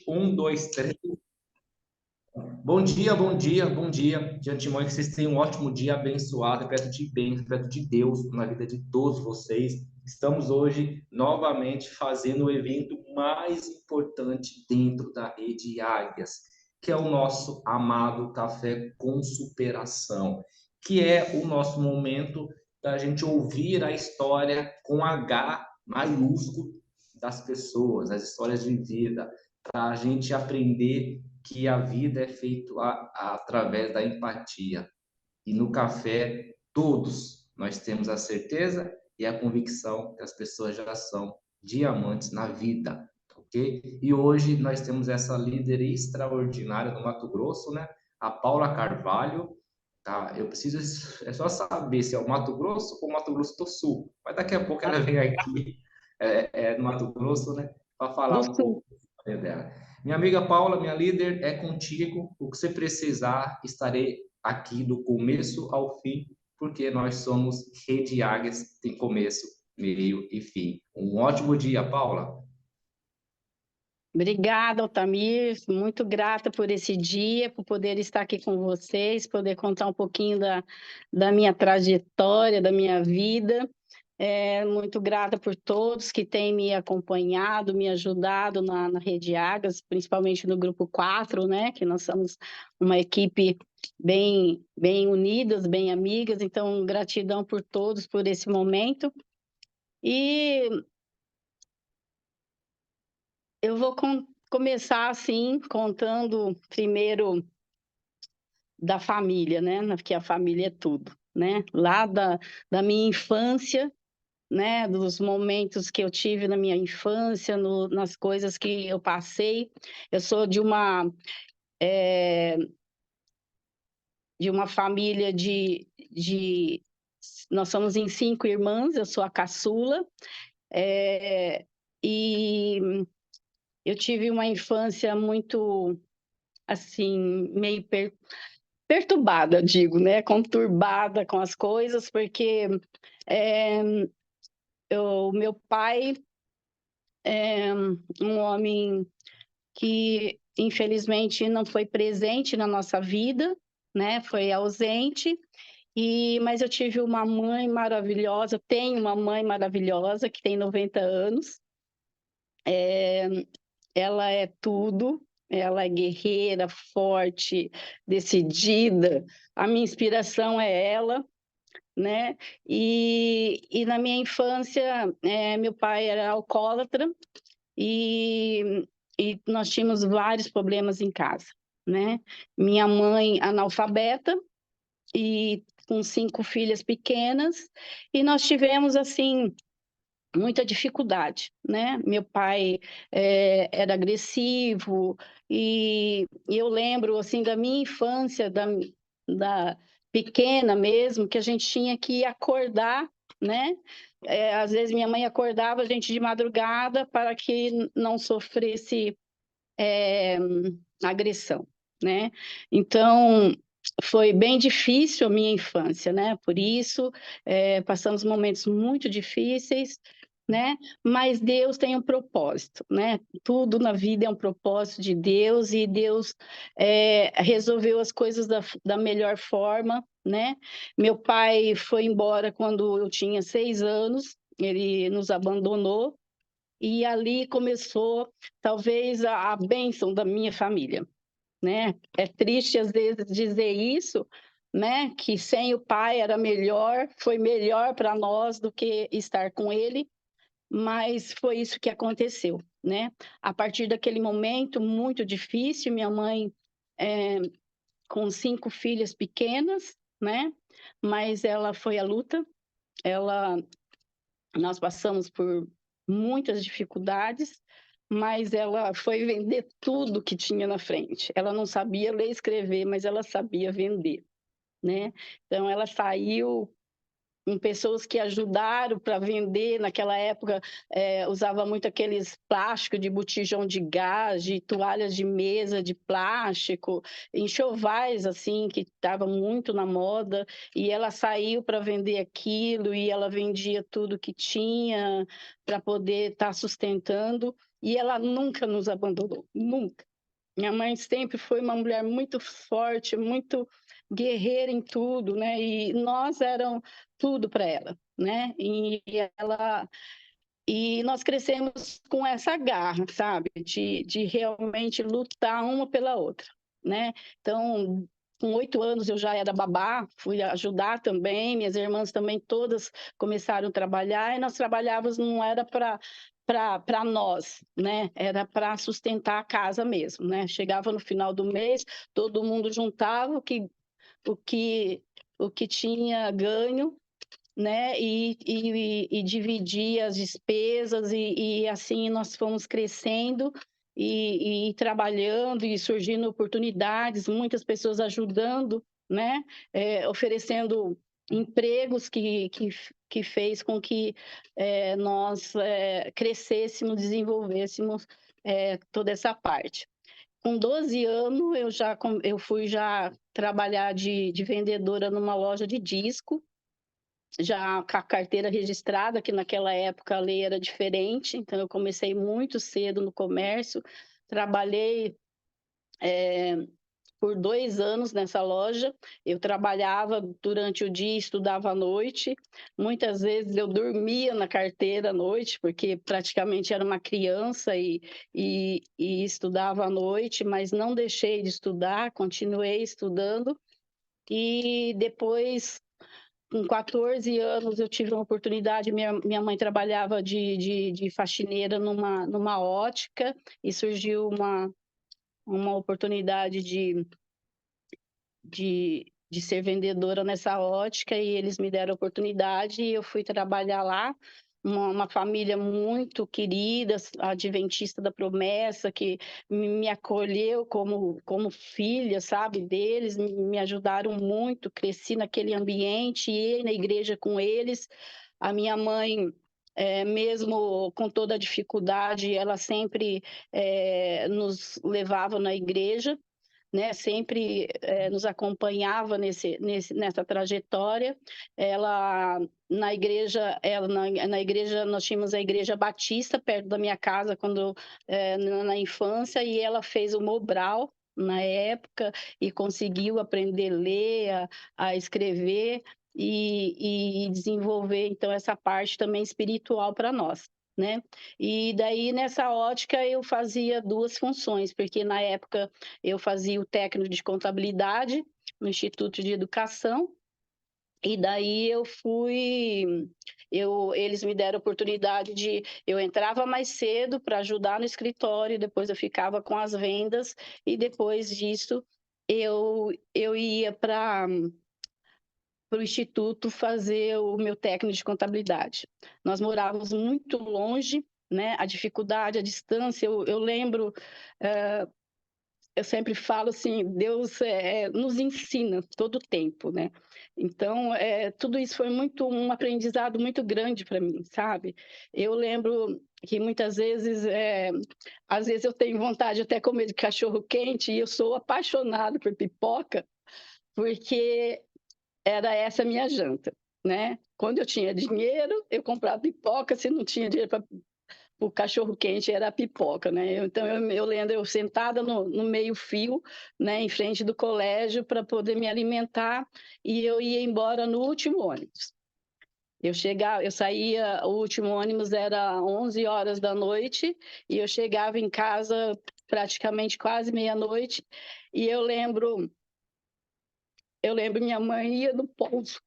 Um, dois, três. Bom dia, bom dia, bom dia. De antemão, que vocês tenham um ótimo dia abençoado, repleto de bênçãos, repleto de Deus na vida de todos vocês. Estamos hoje novamente fazendo o evento mais importante dentro da rede Águias, que é o nosso amado Café com Superação, que é o nosso momento da gente ouvir a história com H maiúsculo das pessoas, as histórias de vida, para a gente aprender que a vida é feita através da empatia. E no café, todos nós temos a certeza e a convicção que as pessoas já são diamantes na vida, ok? E hoje nós temos essa líder extraordinária do Mato Grosso, né? A Paula Carvalho, tá? Eu preciso, é só saber se é o Mato Grosso ou o Mato Grosso do Sul. Mas daqui a pouco ela vem aqui, no Mato Grosso, né? Para falar Do um pouco Sul. dela. Minha amiga Paula, minha líder, é contigo. O que você precisar, estarei aqui do começo ao fim, porque nós somos Rede Águias, tem começo, meio e fim. Um ótimo dia, Paula. Obrigada, Altamir. Muito grata por esse dia, por poder estar aqui com vocês, poder contar um pouquinho da minha trajetória, da minha vida. Muito grata por todos que têm me acompanhado, me ajudado na Rede Águias, principalmente no Grupo 4, né? Que nós somos uma equipe bem unidas, bem amigas. Então, gratidão por todos por esse momento. E eu vou começar assim, contando primeiro da família, né? Porque a família é tudo, né? Lá da minha infância, né? Dos momentos que eu tive na minha infância, nas coisas que eu passei. Eu sou de uma família nós somos em 5 irmãs, eu sou a caçula, e eu tive uma infância muito, assim, meio perturbada, digo, né? Conturbada com as coisas, porque é, o meu pai é um homem que, infelizmente, não foi presente na nossa vida, né? Foi ausente. Mas eu tive uma mãe maravilhosa, tenho uma mãe maravilhosa que tem 90 anos. Ela é tudo, ela é guerreira, forte, decidida. A minha inspiração é ela, né? E na minha infância, meu pai era alcoólatra e nós tínhamos vários problemas em casa, né? Minha mãe analfabeta e com 5 filhas pequenas, e nós tivemos, assim, muita dificuldade, né? Meu pai era agressivo e eu lembro assim da minha infância, da pequena mesmo, que a gente tinha que acordar, né? Às vezes minha mãe acordava a gente de madrugada para que não sofresse é, agressão, né? Então foi bem difícil a minha infância, né? Por isso passamos momentos muito difíceis, né? Mas Deus tem um propósito, né? Tudo na vida é um propósito de Deus e Deus resolveu as coisas da melhor forma, né? Meu pai foi embora quando eu tinha 6 anos, ele nos abandonou e ali começou talvez a bênção da minha família, né? É triste às vezes dizer isso, né? Que sem o pai era melhor, foi melhor para nós do que estar com ele, mas foi isso que aconteceu, né? A partir daquele momento muito difícil, minha mãe com 5 filhas pequenas, né? Mas ela foi à luta, ela nós passamos por muitas dificuldades, mas ela foi vender tudo que tinha na frente. Ela não sabia ler e escrever, mas ela sabia vender, né? Então ela saiu com pessoas que ajudaram para vender. Naquela época, usava muito aqueles plásticos de botijão de gás, de toalhas de mesa de plástico, enxovais, assim, que estava muito na moda, e ela saiu para vender aquilo, e ela vendia tudo que tinha para poder estar sustentando. e ela nunca nos abandonou, nunca. Minha mãe sempre foi uma mulher muito forte, muito guerreira em tudo, né, e nós eram tudo para ela, né, e nós crescemos com essa garra, sabe, de realmente lutar uma pela outra, né. Então, com 8 anos eu já era babá, fui ajudar também, minhas irmãs também todas começaram a trabalhar e nós trabalhávamos, não era para nós, né, era para sustentar a casa mesmo, né. Chegava no final do mês, todo mundo juntava o que o que tinha ganho, né, e dividir as despesas e assim nós fomos crescendo e trabalhando e surgindo oportunidades, muitas pessoas ajudando, né, oferecendo empregos que fez com que, nós, crescêssemos, desenvolvêssemos, toda essa parte. Com 12 anos eu fui já trabalhar de vendedora numa loja de disco, já com a carteira registrada, que naquela época a lei era diferente, então eu comecei muito cedo no comércio, trabalhei, por 2 anos nessa loja, eu trabalhava durante o dia e estudava à noite, muitas vezes eu dormia na carteira à noite, porque praticamente era uma criança e estudava à noite, mas não deixei de estudar, continuei estudando, e depois com 14 anos eu tive uma oportunidade, minha mãe trabalhava de faxineira numa ótica e surgiu uma oportunidade de ser vendedora nessa ótica e eles me deram a oportunidade e eu fui trabalhar lá. Uma família muito querida, adventista da promessa, que me acolheu como filha, sabe, deles, me ajudaram muito, cresci naquele ambiente, ia na igreja com eles. A minha mãe, mesmo com toda a dificuldade, ela sempre, nos levava na igreja, né, sempre, nos acompanhava nessa trajetória. Ela na igreja nós tínhamos a igreja batista perto da minha casa quando, na infância, e ela fez o Mobral na época e conseguiu aprender a ler, a escrever e desenvolver, então, essa parte também espiritual para nós, né. E daí nessa ótica eu fazia 2 funções, porque na época eu fazia o técnico de contabilidade no Instituto de Educação, e daí eles me deram a oportunidade eu entrava mais cedo para ajudar no escritório, depois eu ficava com as vendas, e depois disso eu ia para o instituto fazer o meu técnico de contabilidade. Nós morávamos muito longe, né, a dificuldade, a distância, eu lembro, eu sempre falo assim, Deus, nos ensina todo o tempo, né. Então, tudo isso foi um aprendizado muito grande para mim, sabe. Eu lembro que muitas vezes, às vezes eu tenho vontade de até comer de cachorro quente e eu sou apaixonada por pipoca, porque era essa a minha janta, né. Quando eu tinha dinheiro, eu comprava pipoca, se não tinha dinheiro para o cachorro quente, era a pipoca, né. Então eu lembro eu sentada no meio-fio, né, em frente do colégio para poder me alimentar, e eu ia embora no último ônibus. Eu saía, o último ônibus era 11 horas da noite e eu chegava em casa praticamente quase meia-noite, e eu lembro minha mãe ia no ponto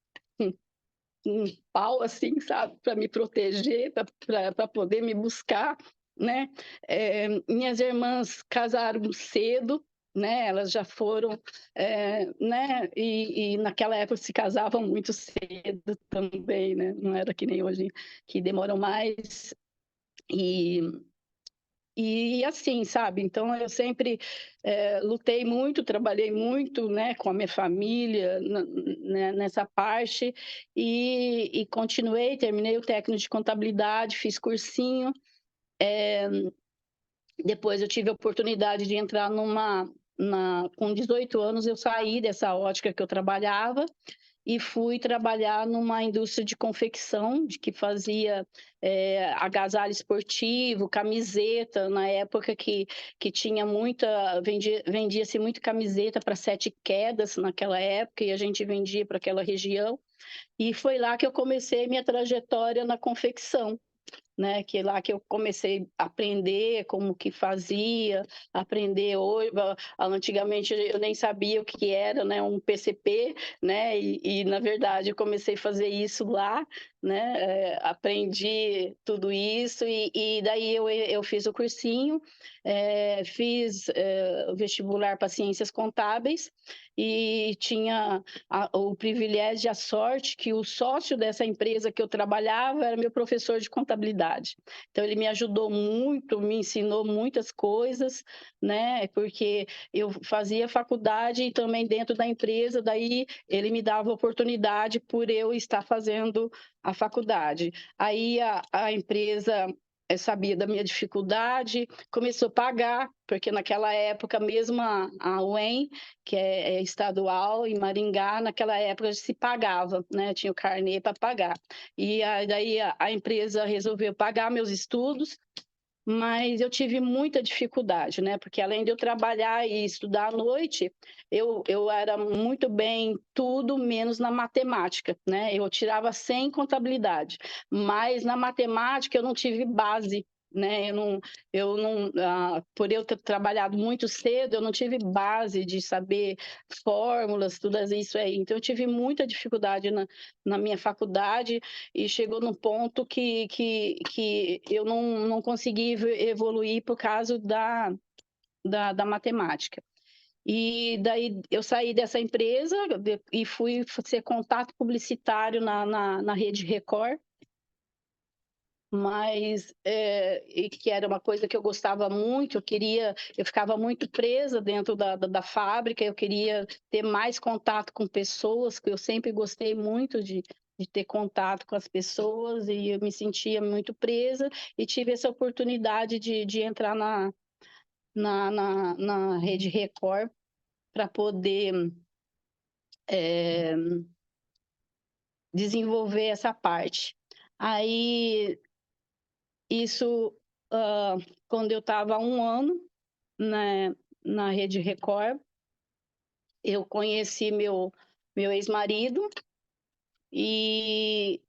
um pau, assim, sabe, para me proteger, para poder me buscar, né. Minhas irmãs casaram cedo, né, elas já foram, né, e naquela época se casavam muito cedo também, né, não era que nem hoje, que demoram mais. E assim, sabe, então eu sempre, lutei muito, trabalhei muito, né, com a minha família nessa parte, e continuei, terminei o técnico de contabilidade, fiz cursinho, depois eu tive a oportunidade de entrar com 18 anos eu saí dessa ótica que eu trabalhava, e fui trabalhar numa indústria de confecção, de que fazia agasalho esportivo, camiseta, na época que tinha muita, vendia-se muito camiseta para Sete Quedas naquela época, e a gente vendia para aquela região, e foi lá que eu comecei minha trajetória na confecção, né, que lá que eu comecei a aprender como que fazia, aprender hoje, antigamente eu nem sabia o que era, né, um PCP, né, e na verdade eu comecei a fazer isso lá, né, aprendi tudo isso e daí eu fiz o cursinho, fiz o vestibular para ciências contábeis e tinha o privilégio, a sorte que o sócio dessa empresa que eu trabalhava era meu professor de contabilidade. Então ele me ajudou muito, me ensinou muitas coisas, né? Porque eu fazia faculdade e também dentro da empresa, daí ele me dava oportunidade por eu estar fazendo a faculdade. Aí a empresa sabia da minha dificuldade, começou a pagar, porque naquela época mesmo a UEM, que é estadual, em Maringá, naquela época se pagava, né? Tinha o carnê para pagar. E daí a empresa resolveu pagar meus estudos, mas eu tive muita dificuldade, né? Porque além de eu trabalhar e estudar à noite, eu era muito bem tudo menos na matemática, né? Eu tirava 100 em contabilidade, mas na matemática eu não tive base, né? Por eu ter trabalhado muito cedo, eu não tive base de saber fórmulas, tudo isso aí. Então eu tive muita dificuldade na minha faculdade e chegou num ponto que eu não consegui evoluir por causa da matemática. E daí eu saí dessa empresa e fui ser contato publicitário na Rede Record, mas e que era uma coisa que eu gostava muito, eu ficava muito presa dentro da fábrica, eu queria ter mais contato com pessoas, que eu sempre gostei muito de ter contato com as pessoas, e eu me sentia muito presa, e tive essa oportunidade de entrar na Rede Record para poder desenvolver essa parte. Aí isso, quando eu estava há 1 ano na Rede Record, eu conheci meu ex-marido, e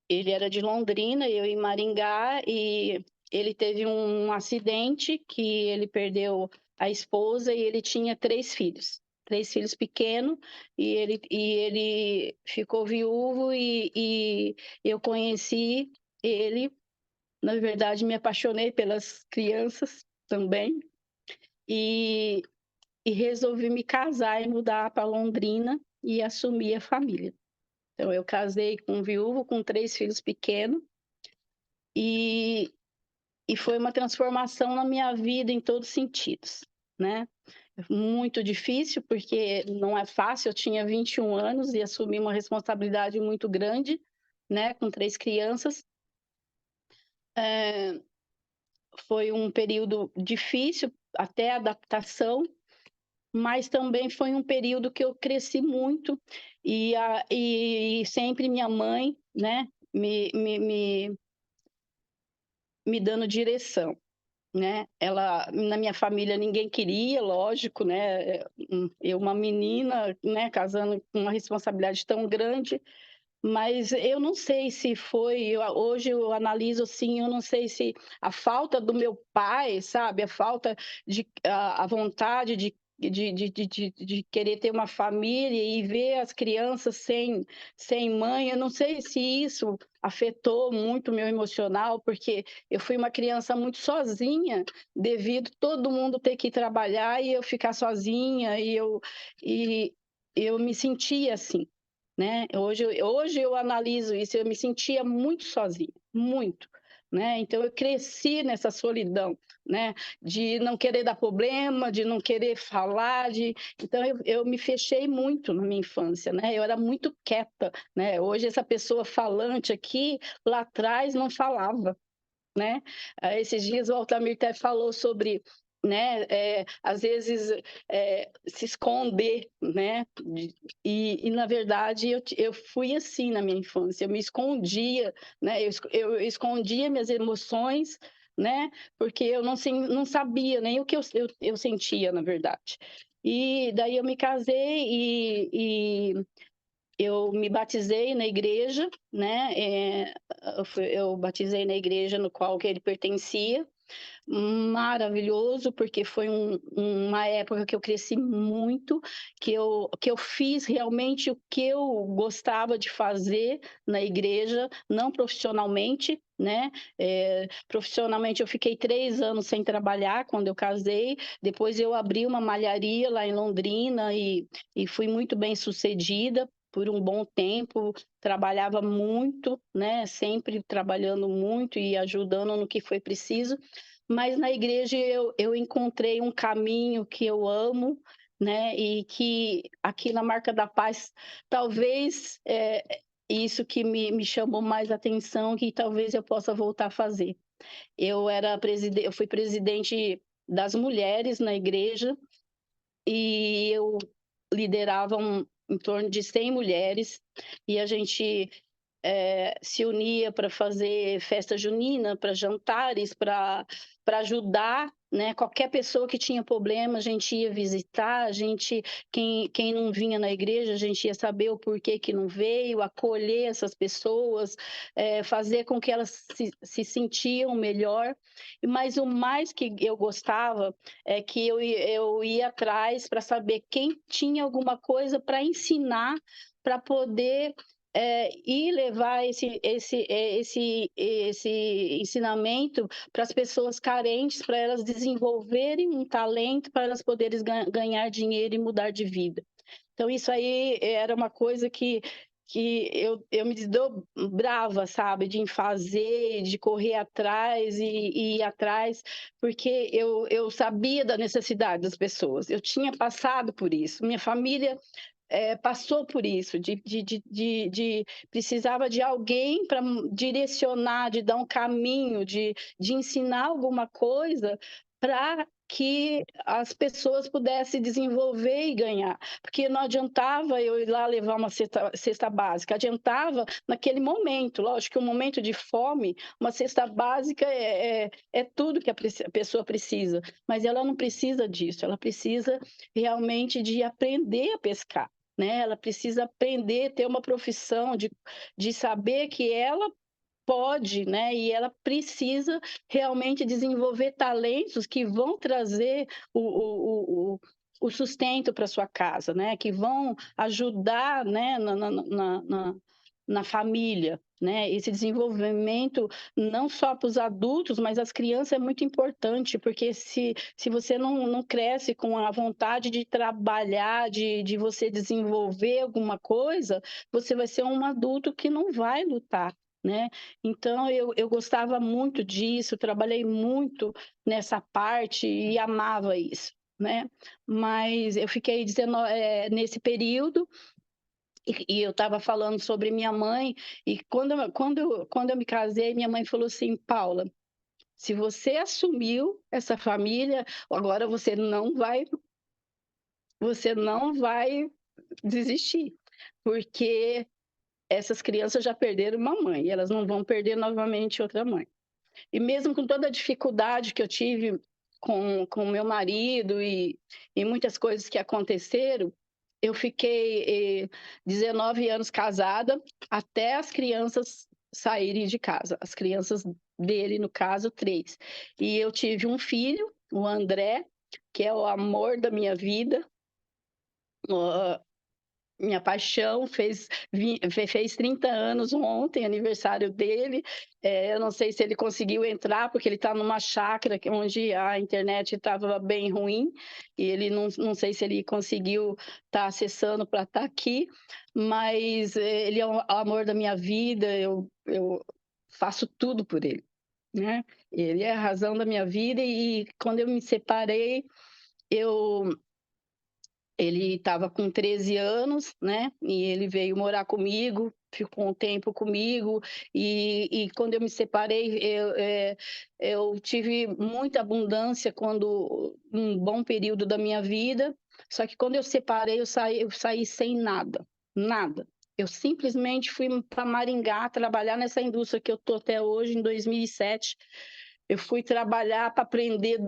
ele era de Londrina, eu em Maringá, e ele teve um acidente que ele perdeu a esposa e ele tinha 3 filhos pequenos, e ele ficou viúvo, e eu conheci ele. Na verdade, me apaixonei pelas crianças também e, e resolvi me casar e mudar para Londrina e assumir a família. Então, eu casei com um viúvo, com 3 filhos pequenos, e, e foi uma transformação na minha vida em todos os sentidos, né? Muito difícil, porque não é fácil, eu tinha 21 anos e assumi uma responsabilidade muito grande, né? Com 3 crianças. Foi um período difícil, até adaptação, mas também foi um período que eu cresci muito, e sempre minha mãe, né, me dando direção, né? Ela, na minha família ninguém queria, lógico, né? Eu uma menina, né, casando com uma responsabilidade tão grande, mas eu não sei se foi, hoje eu analiso assim, eu não sei se a falta do meu pai, sabe, a falta a vontade de querer ter uma família e ver as crianças sem mãe, eu não sei se isso afetou muito o meu emocional, porque eu fui uma criança muito sozinha, devido todo mundo ter que trabalhar e eu ficar sozinha, e eu me sentia assim, né? Hoje eu analiso isso, eu me sentia muito sozinha, muito, né? Então eu cresci nessa solidão, né? De não querer dar problema, de não querer falar, então eu me fechei muito na minha infância, né? Eu era muito quieta, né? Hoje essa pessoa falante aqui, lá atrás não falava, né? Esses dias o Altamir até falou sobre né, às vezes, se esconder, né, na verdade eu fui assim na minha infância, eu me escondia, né, eu escondia minhas emoções, né, porque eu não sabia nem o que eu sentia, na verdade. E daí eu me casei e eu me batizei na igreja, né, eu batizei na igreja no qual que ele pertencia. Maravilhoso, porque foi uma época que eu cresci muito, que eu fiz realmente o que eu gostava de fazer na igreja, não profissionalmente, né, profissionalmente eu fiquei 3 anos sem trabalhar quando eu casei, depois eu abri uma malharia lá em Londrina e fui muito bem-sucedida por um bom tempo, trabalhava muito, né, sempre trabalhando muito e ajudando no que foi preciso, mas na igreja eu encontrei um caminho que eu amo, né, e que aqui na Marca da Paz, talvez, isso que me chamou mais atenção, que talvez eu possa voltar a fazer. Eu fui presidente das mulheres na igreja, e eu liderava em torno de 100 mulheres, e a gente se unia para fazer festa junina, para jantares, para ajudar, né, qualquer pessoa que tinha problema, a gente ia visitar, quem não vinha na igreja, a gente ia saber o porquê que não veio, acolher essas pessoas, fazer com que elas se sentiam melhor. Mas o mais que eu gostava é que eu ia atrás para saber quem tinha alguma coisa para ensinar, para poder e levar esse ensinamento para as pessoas carentes, para elas desenvolverem um talento, para elas poderem ganhar dinheiro e mudar de vida. Então, isso aí era uma coisa que eu me desdobrava, sabe, de fazer, de correr atrás e ir atrás, porque eu sabia da necessidade das pessoas, eu tinha passado por isso, minha família passou por isso, de precisava de alguém para direcionar, de dar um caminho, de ensinar alguma coisa para que as pessoas pudessem desenvolver e ganhar. Porque não adiantava eu ir lá levar uma cesta básica, adiantava naquele momento. Lógico que um momento de fome, uma cesta básica é tudo que a pessoa precisa, mas ela não precisa disso, ela precisa realmente de aprender a pescar, né? Ela precisa aprender, ter uma profissão, de saber que ela pode, né? E ela precisa realmente desenvolver talentos que vão trazer o sustento para sua casa, né? Que vão ajudar, né? Na família, né? Esse desenvolvimento não só para os adultos, mas as crianças é muito importante, porque se você não cresce com a vontade de trabalhar, de você desenvolver alguma coisa, você vai ser um adulto que não vai lutar, né? Então eu gostava muito disso, trabalhei muito nessa parte e amava isso, né? Mas eu fiquei nesse período e eu estava falando sobre minha mãe, e quando eu me casei, minha mãe falou assim: Paula, se você assumiu essa família, agora você não vai desistir, porque essas crianças já perderam uma mãe, e elas não vão perder novamente outra mãe. E mesmo com toda a dificuldade que eu tive com meu marido e muitas coisas que aconteceram, eu fiquei 19 anos casada até as crianças saírem de casa, as crianças dele, no caso, 3. E eu tive um filho, o André, que é o amor da minha vida, minha paixão, fez 30 anos ontem, aniversário dele. Eu não sei se ele conseguiu entrar, porque ele está numa chácara onde a internet estava bem ruim, e ele não sei se ele conseguiu estar acessando para estar aqui, mas ele é o amor da minha vida, eu faço tudo por ele, né? Ele é a razão da minha vida, e quando eu me separei, eu Ele estava com 13 anos, né, e ele veio morar comigo, ficou um tempo comigo, e quando eu me separei, eu tive muita abundância quando um bom período da minha vida, só que quando eu separei, eu saí sem nada, nada. Eu simplesmente fui para Maringá trabalhar nessa indústria que eu estou até hoje, em 2007. Eu fui trabalhar para aprender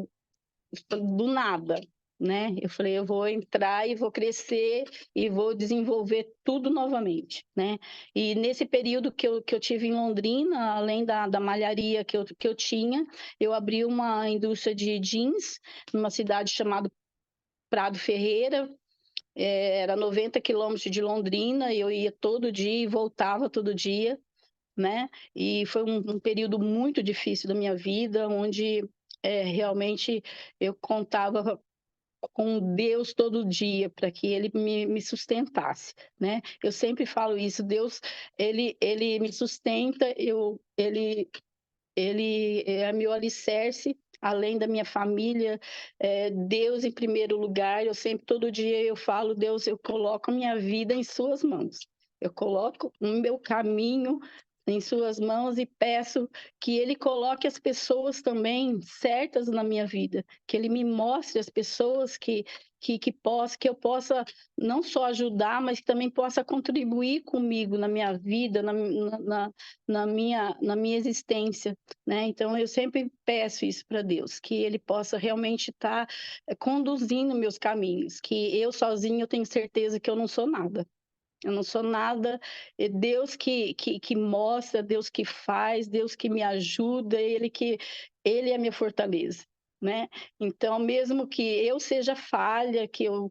do nada, né. Eu falei: "Eu vou entrar e vou crescer e vou desenvolver tudo novamente", né. E nesse período que eu tive em Londrina, além da malharia que eu tinha, eu abri uma indústria de jeans numa cidade chamada Prado Ferreira, era 90 quilômetros de Londrina, e eu ia todo dia e voltava todo dia, né. E foi um período muito difícil da minha vida, onde, realmente eu contava com Deus todo dia para que ele me sustentasse, né. Eu sempre falo isso, Deus, ele me sustenta, ele é meu alicerce, além da minha família, Deus em primeiro lugar. Eu sempre, todo dia eu falo: "Deus, eu coloco a minha vida em suas mãos. Eu coloco o meu caminho em suas mãos e peço que ele coloque as pessoas também certas na minha vida, que ele me mostre as pessoas que eu possa não só ajudar, mas que também possa contribuir comigo na minha vida, na minha existência", né. Então eu sempre peço isso para Deus, que ele possa realmente estar, conduzindo meus caminhos, que eu sozinha eu tenho certeza que eu não sou nada. Eu não sou nada, é Deus que mostra, Deus que faz, Deus que me ajuda, Ele é a minha fortaleza, né. Então, mesmo que eu seja falha, que eu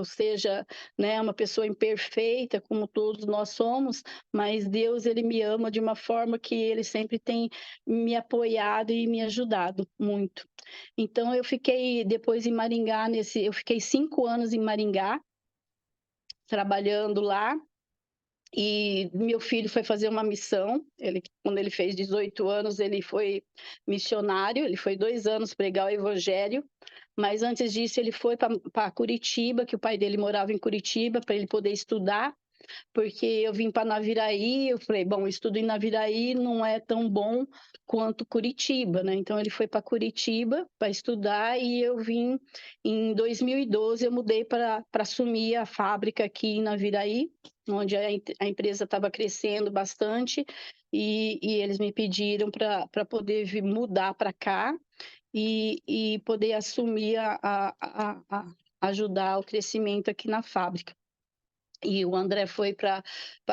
seja, né, uma pessoa imperfeita, como todos nós somos, mas Deus, ele me ama de uma forma que ele sempre tem me apoiado e me ajudado muito. Então eu fiquei depois em Maringá, eu fiquei 5 anos em Maringá, trabalhando lá, e meu filho foi fazer uma missão. Quando ele fez 18 anos, ele foi missionário, ele foi 2 anos pregar o evangelho, mas antes disso ele foi para Curitiba, que o pai dele morava em Curitiba, para ele poder estudar, porque eu vim para Naviraí, eu falei: "Bom, o estudo em Naviraí não é tão bom quanto Curitiba", né, então ele foi para Curitiba para estudar, e eu vim em 2012. Eu mudei para assumir a fábrica aqui em Naviraí, onde a empresa estava crescendo bastante, e eles me pediram para poder vir mudar para cá, e poder assumir ajudar o crescimento aqui na fábrica. E o André foi para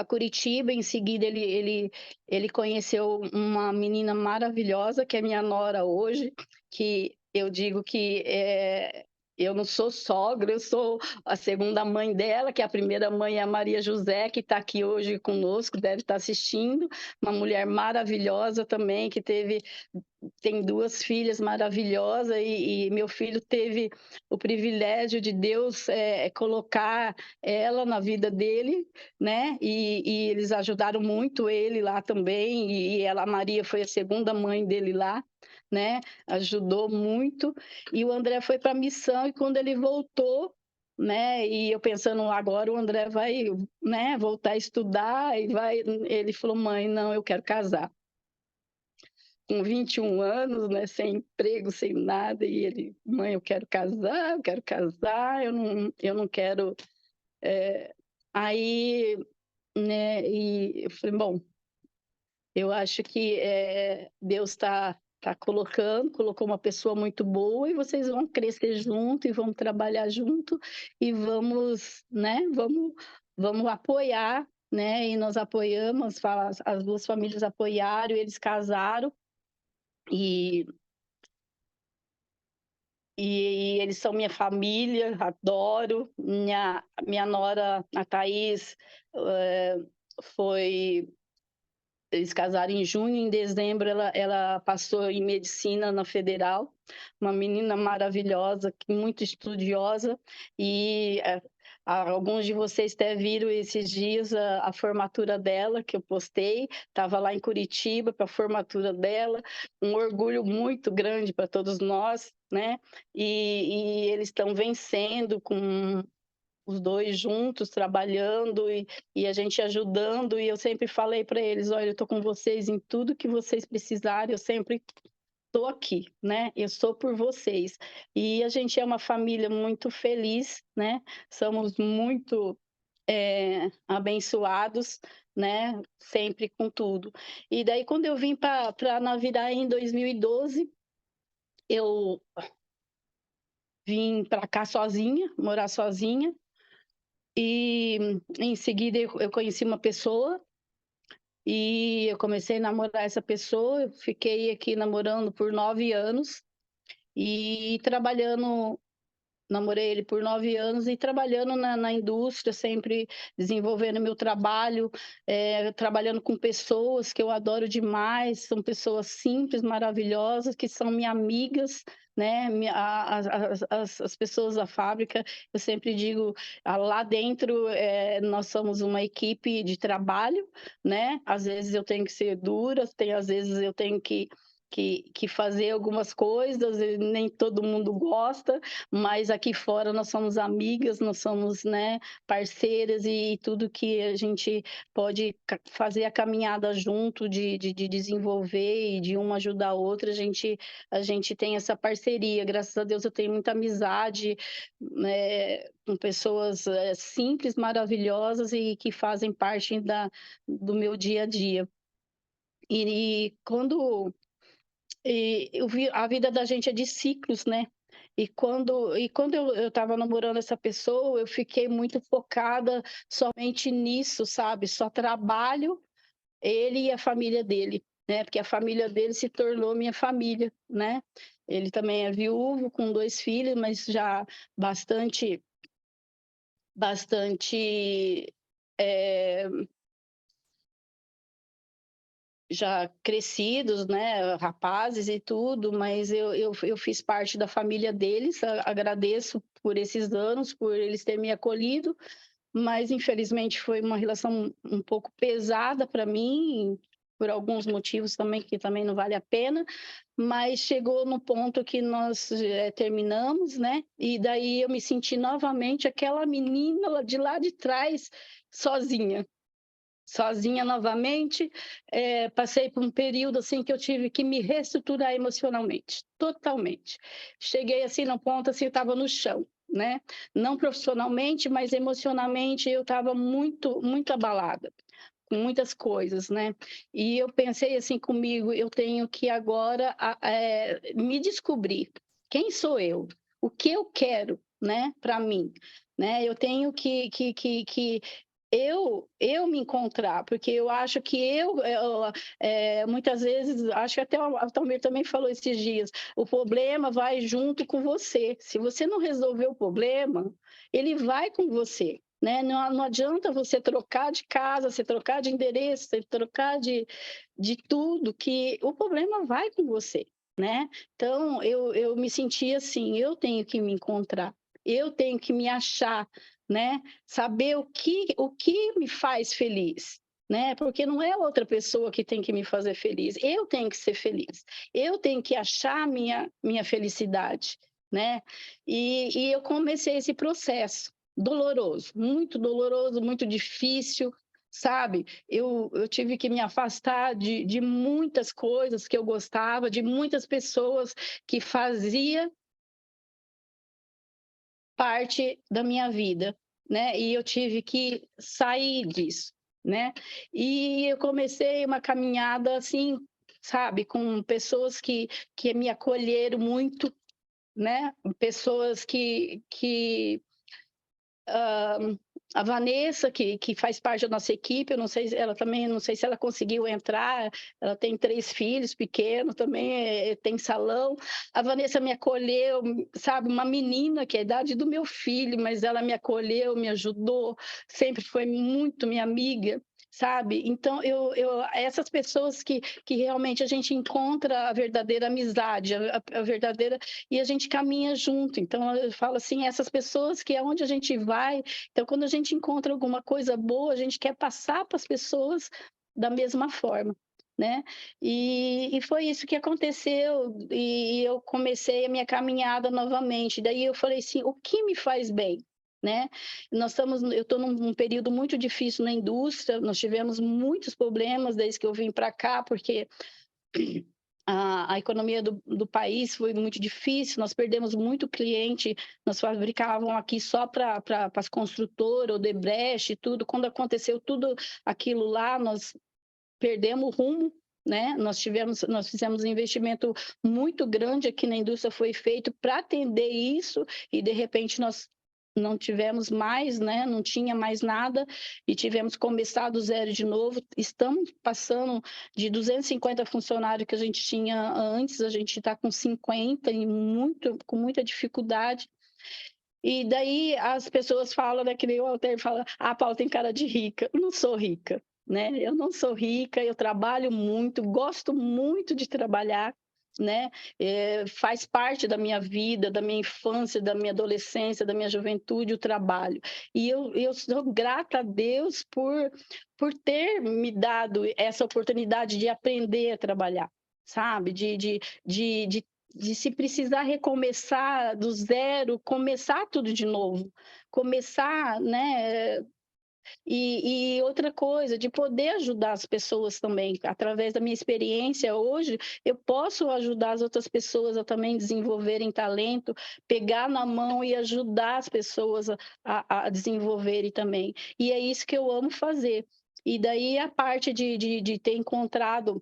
Curitiba. Em seguida ele conheceu uma menina maravilhosa, que é minha nora hoje, que eu digo que, eu não sou sogra, eu sou a segunda mãe dela, que a primeira mãe é a Maria José, que está aqui hoje conosco, deve estar assistindo, uma mulher maravilhosa também, que tem 2 filhas maravilhosas, e meu filho teve o privilégio de Deus, colocar ela na vida dele, né, e eles ajudaram muito ele lá também, e ela, a Maria, foi a segunda mãe dele lá, né, ajudou muito. E o André foi para a missão, e quando ele voltou, né, e eu pensando: agora o André vai, né, voltar a estudar e vai, ele falou: "Mãe, não, eu quero casar", com 21 anos, né, sem emprego, sem nada, e ele: "Mãe, eu quero casar, eu não quero", aí, né, e eu falei: "Bom, eu acho que, Deus colocou uma pessoa muito boa, e vocês vão crescer junto e vão trabalhar junto, e vamos, né, vamos apoiar", né, e nós apoiamos, as 2 famílias apoiaram, eles casaram, e eles são minha família, adoro. Minha nora, a Thaís, eh, foi eles casaram em junho, em dezembro ela passou em medicina na Federal, uma menina maravilhosa, que muito estudiosa, e, alguns de vocês até viram esses dias a formatura dela, que eu postei, estava lá em Curitiba para a formatura dela, um orgulho muito grande para todos nós, né, e eles estão vencendo os dois juntos trabalhando e a gente ajudando, e eu sempre falei para eles: "Olha, eu estou com vocês em tudo que vocês precisarem, eu sempre estou aqui, né, eu sou por vocês". E a gente é uma família muito feliz, né, somos muito, abençoados, né, sempre com tudo. E daí quando eu vim para Navidad em 2012, eu vim para cá sozinha, morar sozinha, e em seguida eu conheci uma pessoa, e eu comecei a namorar essa pessoa, eu fiquei aqui namorando por 9 anos, e trabalhando. Namorei ele por 9 anos e trabalhando na indústria, sempre desenvolvendo meu trabalho, trabalhando com pessoas que eu adoro demais, são pessoas simples, maravilhosas, que são minhas amigas, né, as pessoas da fábrica, eu sempre digo, lá dentro, nós somos uma equipe de trabalho, né, às vezes eu tenho que ser dura, às vezes eu tenho que fazer algumas coisas e nem todo mundo gosta, mas aqui fora nós somos amigas, nós somos, né, parceiras e tudo que a gente pode fazer a caminhada junto de desenvolver e de uma ajudar a outra, a gente tem essa parceria. Graças a Deus eu tenho muita amizade, com pessoas, simples, maravilhosas e que fazem parte do meu dia a dia. E quando eu vi a vida da gente é de ciclos, né. E quando eu estava namorando essa pessoa, eu fiquei muito focada somente nisso, sabe, só trabalho, ele e a família dele, né, porque a família dele se tornou minha família, né. Ele também é viúvo com 2 filhos, mas já bastante bastante, eh já crescidos, né, rapazes e tudo, mas eu fiz parte da família deles, agradeço por esses anos, por eles terem me acolhido, mas infelizmente foi uma relação um pouco pesada para mim, por alguns motivos também que também não vale a pena, mas chegou no ponto que nós, terminamos, né, e daí eu me senti novamente aquela menina lá de trás, sozinha. Sozinha novamente, passei por um período, assim, que eu tive que me reestruturar emocionalmente, totalmente. Cheguei, assim, no ponto, assim, eu estava no chão, né, não profissionalmente, mas emocionalmente eu estava muito muito abalada, com muitas coisas, né. E eu pensei assim comigo: "Eu tenho que agora me descobrir. Quem sou eu? O que eu quero, né, para mim, né. Eu tenho que eu me encontrar, porque eu acho que muitas vezes, acho que até o Altamir também falou esses dias, o problema vai junto com você. Se você não resolver o problema, ele vai com você, né. Não adianta você trocar de casa, você trocar de endereço, você trocar de tudo, que o problema vai com você, né. Então eu me senti assim: "Eu tenho que me encontrar, eu tenho que me achar", né. Saber o que me faz feliz, né, porque não é outra pessoa que tem que me fazer feliz, eu tenho que ser feliz, eu tenho que achar minha felicidade, né. E eu comecei esse processo doloroso, muito difícil, sabe. Eu tive que me afastar de muitas coisas que eu gostava, de muitas pessoas que fazia parte da minha vida, né, e eu tive que sair disso, né. E eu comecei uma caminhada, assim, sabe, com pessoas que me acolheram muito, né, pessoas que a Vanessa, que faz parte da nossa equipe, eu não sei se ela também, não sei se ela conseguiu entrar, ela tem 3 filhos pequenos também, tem salão. A Vanessa me acolheu, sabe, uma menina que é a idade do meu filho, mas ela me acolheu, me ajudou, sempre foi muito minha amiga, sabe. Então essas pessoas que realmente a gente encontra a verdadeira amizade, a verdadeira, e a gente caminha junto. Então eu falo assim, essas pessoas que aonde a gente vai, então quando a gente encontra alguma coisa boa, a gente quer passar para as pessoas da mesma forma, né. E foi isso que aconteceu, e eu comecei a minha caminhada novamente. Daí eu falei assim: "O que me faz bem?", né? Eu estou num período muito difícil na indústria, nós tivemos muitos problemas desde que eu vim para cá, porque a economia do país foi muito difícil, nós perdemos muito cliente, nós fabricavam aqui só para as construtoras, Odebrecht e tudo, quando aconteceu tudo aquilo lá, nós perdemos o rumo, né? Nós fizemos um investimento muito grande aqui na indústria, foi feito para atender isso, e de repente nós não tivemos mais, né? Não tinha mais nada e tivemos que começar do zero de novo. Estamos passando de 250 funcionários que a gente tinha antes, a gente está com 50 e com muita dificuldade. E daí as pessoas falam, né, que nem o Walter fala, Paula tem cara de rica. Eu não sou rica, né? Eu não sou rica, eu trabalho muito, gosto muito de trabalhar, né? Faz parte da minha vida, da minha infância, da minha adolescência, da minha juventude, o trabalho. E eu sou grata a Deus por ter me dado essa oportunidade de aprender a trabalhar, sabe? De se precisar recomeçar do zero, começar tudo de novo, começar, né? E outra coisa, de poder ajudar as pessoas também, através da minha experiência hoje, eu posso ajudar as outras pessoas a também desenvolverem talento, pegar na mão e ajudar as pessoas a desenvolverem também. E é isso que eu amo fazer. E daí a parte de ter encontrado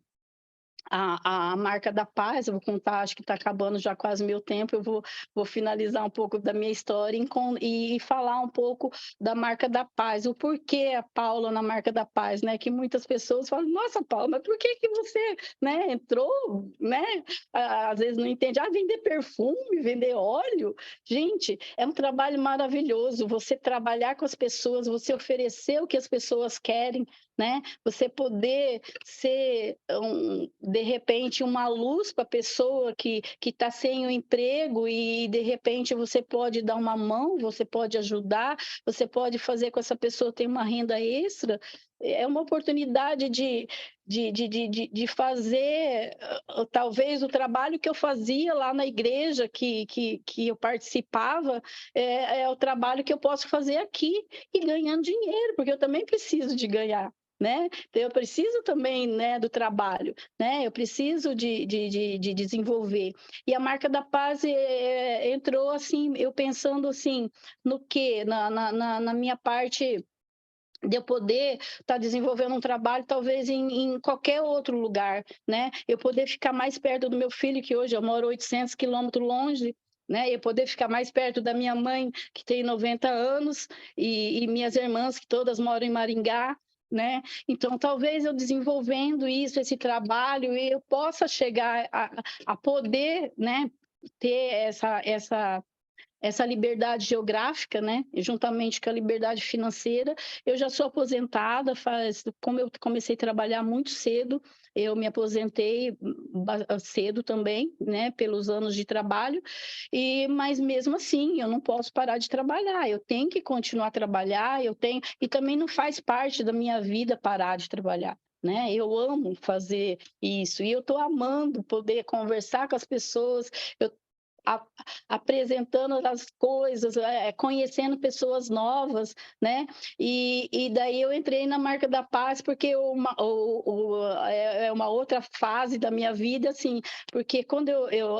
a marca da paz, eu vou contar, acho que está acabando já quase meu tempo, eu vou finalizar um pouco da minha história e falar um pouco da marca da paz, o porquê a Paula na marca da paz, né? Que muitas pessoas falam, nossa, Paula, mas por que você, né, entrou, né? Às vezes não entende, vender perfume, vender óleo. Gente, é um trabalho maravilhoso, você trabalhar com as pessoas, você oferecer o que as pessoas querem, né? Você poder ser, de repente, uma luz para a pessoa que está sem o emprego e, de repente, você pode dar uma mão, você pode ajudar, você pode fazer com essa pessoa ter uma renda extra. É uma oportunidade de fazer, talvez, o trabalho que eu fazia lá na igreja, que eu participava, é o trabalho que eu posso fazer aqui e ganhando dinheiro, porque eu também preciso de ganhar, né? Então, eu preciso também, né, do trabalho, né? Eu preciso de desenvolver. E a marca da paz entrou assim, eu pensando assim, no quê? Na minha parte de eu poder estar desenvolvendo um trabalho, talvez em qualquer outro lugar, né? Eu poder ficar mais perto do meu filho, que hoje eu moro 800 quilômetros longe, né? Eu poder ficar mais perto da minha mãe, que tem 90 anos, e minhas irmãs, que todas moram em Maringá, né? Então, talvez eu desenvolvendo isso, esse trabalho, eu possa chegar a poder, né, ter essa liberdade geográfica, né? E juntamente com a liberdade financeira. Eu já sou aposentada, como eu comecei a trabalhar muito cedo, eu me aposentei cedo também, né? Pelos anos de trabalho, mas mesmo assim, eu não posso parar de trabalhar, eu tenho que continuar a trabalhar, e também não faz parte da minha vida parar de trabalhar. Né? Eu amo fazer isso e eu estou amando poder conversar com as pessoas, eu apresentando as coisas, conhecendo pessoas novas, né? E daí eu entrei na marca da paz porque é uma outra fase da minha vida, assim, porque quando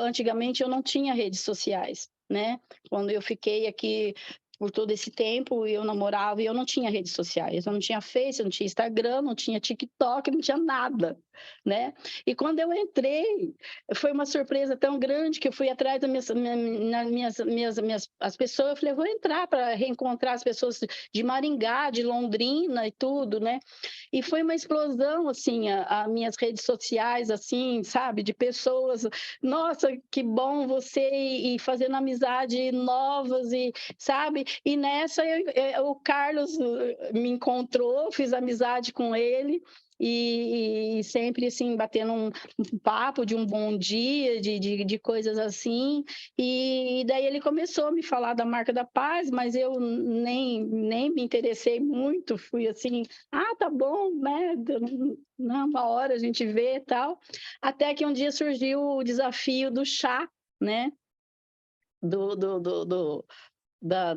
antigamente eu não tinha redes sociais, né? Quando eu fiquei aqui por todo esse tempo, eu namorava e eu não tinha redes sociais, eu não tinha Face, eu não tinha Instagram, não tinha TikTok, não tinha nada, né? E quando eu entrei, foi uma surpresa tão grande que eu fui atrás das as pessoas, eu falei, eu vou entrar para reencontrar as pessoas de Maringá, de Londrina e tudo, né? E foi uma explosão, assim, as minhas redes sociais, assim, sabe, de pessoas, nossa, que bom você e fazendo amizade novas e, sabe, e nessa o Carlos me encontrou, fiz amizade com ele e sempre assim batendo um papo de um bom dia, de coisas assim, e daí ele começou a me falar da marca da paz, mas eu nem me interessei muito, fui assim, tá bom, né, uma hora a gente vê e tal, até que um dia surgiu o desafio do chá, né, do, do, do, do da,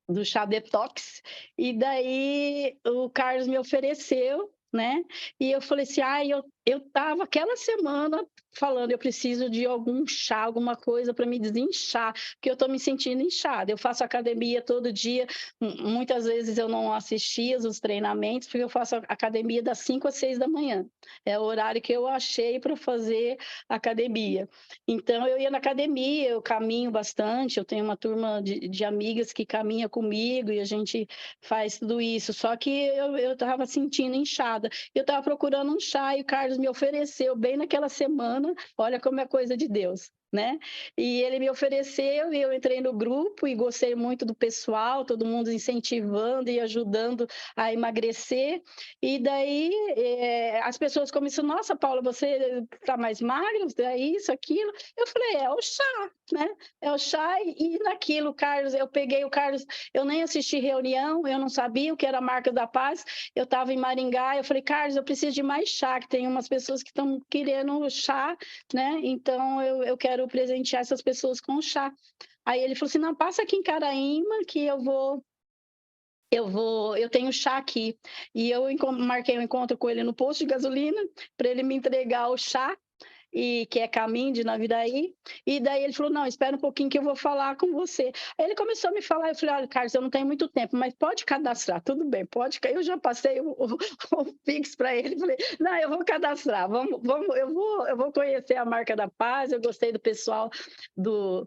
do chá detox, e daí o Carlos me ofereceu, né, e eu falei assim: "Ai, eu estava aquela semana falando: "Eu preciso de algum chá, alguma coisa para me desinchar, porque eu estou me sentindo inchada". Eu faço academia todo dia, muitas vezes eu não assistia os treinamentos, porque eu faço academia das 5 às 6 da manhã. É o horário que eu achei para fazer academia. Então eu ia na academia, eu caminho bastante, eu tenho uma turma de amigas que caminha comigo e a gente faz tudo isso, só que eu estava sentindo inchada. Eu estava procurando um chá e o Carlos me ofereceu bem naquela semana, olha como é coisa de Deus, né. E ele me ofereceu e eu entrei no grupo e gostei muito do pessoal, todo mundo incentivando e ajudando a emagrecer. E daí, as pessoas começaram: "Nossa, Paula, você está mais magra, é isso, aquilo". Eu falei: "É o chá, né, é o chá", e naquilo, Carlos, eu peguei o Carlos, eu nem assisti reunião, eu não sabia o que era a Marca da Paz, eu estava em Maringá, eu falei: "Carlos, eu preciso de mais chá, que tem umas pessoas que estão querendo chá, né, então eu quero presentear essas pessoas com chá". Aí ele falou assim: "Não, passa aqui em Caraíma que eu tenho chá aqui". E eu marquei um encontro com ele no posto de gasolina, para ele me entregar o chá, e que é caminho de Naviraí, e daí ele falou: "Não, espera um pouquinho que eu vou falar com você". Aí ele começou a me falar, eu falei: "Olha, Carlos, eu não tenho muito tempo, mas pode cadastrar, tudo bem, pode". Eu já passei o Pix para ele, falei: "Não, eu vou cadastrar, vamos, eu vou conhecer a Marca da Paz, eu gostei do pessoal do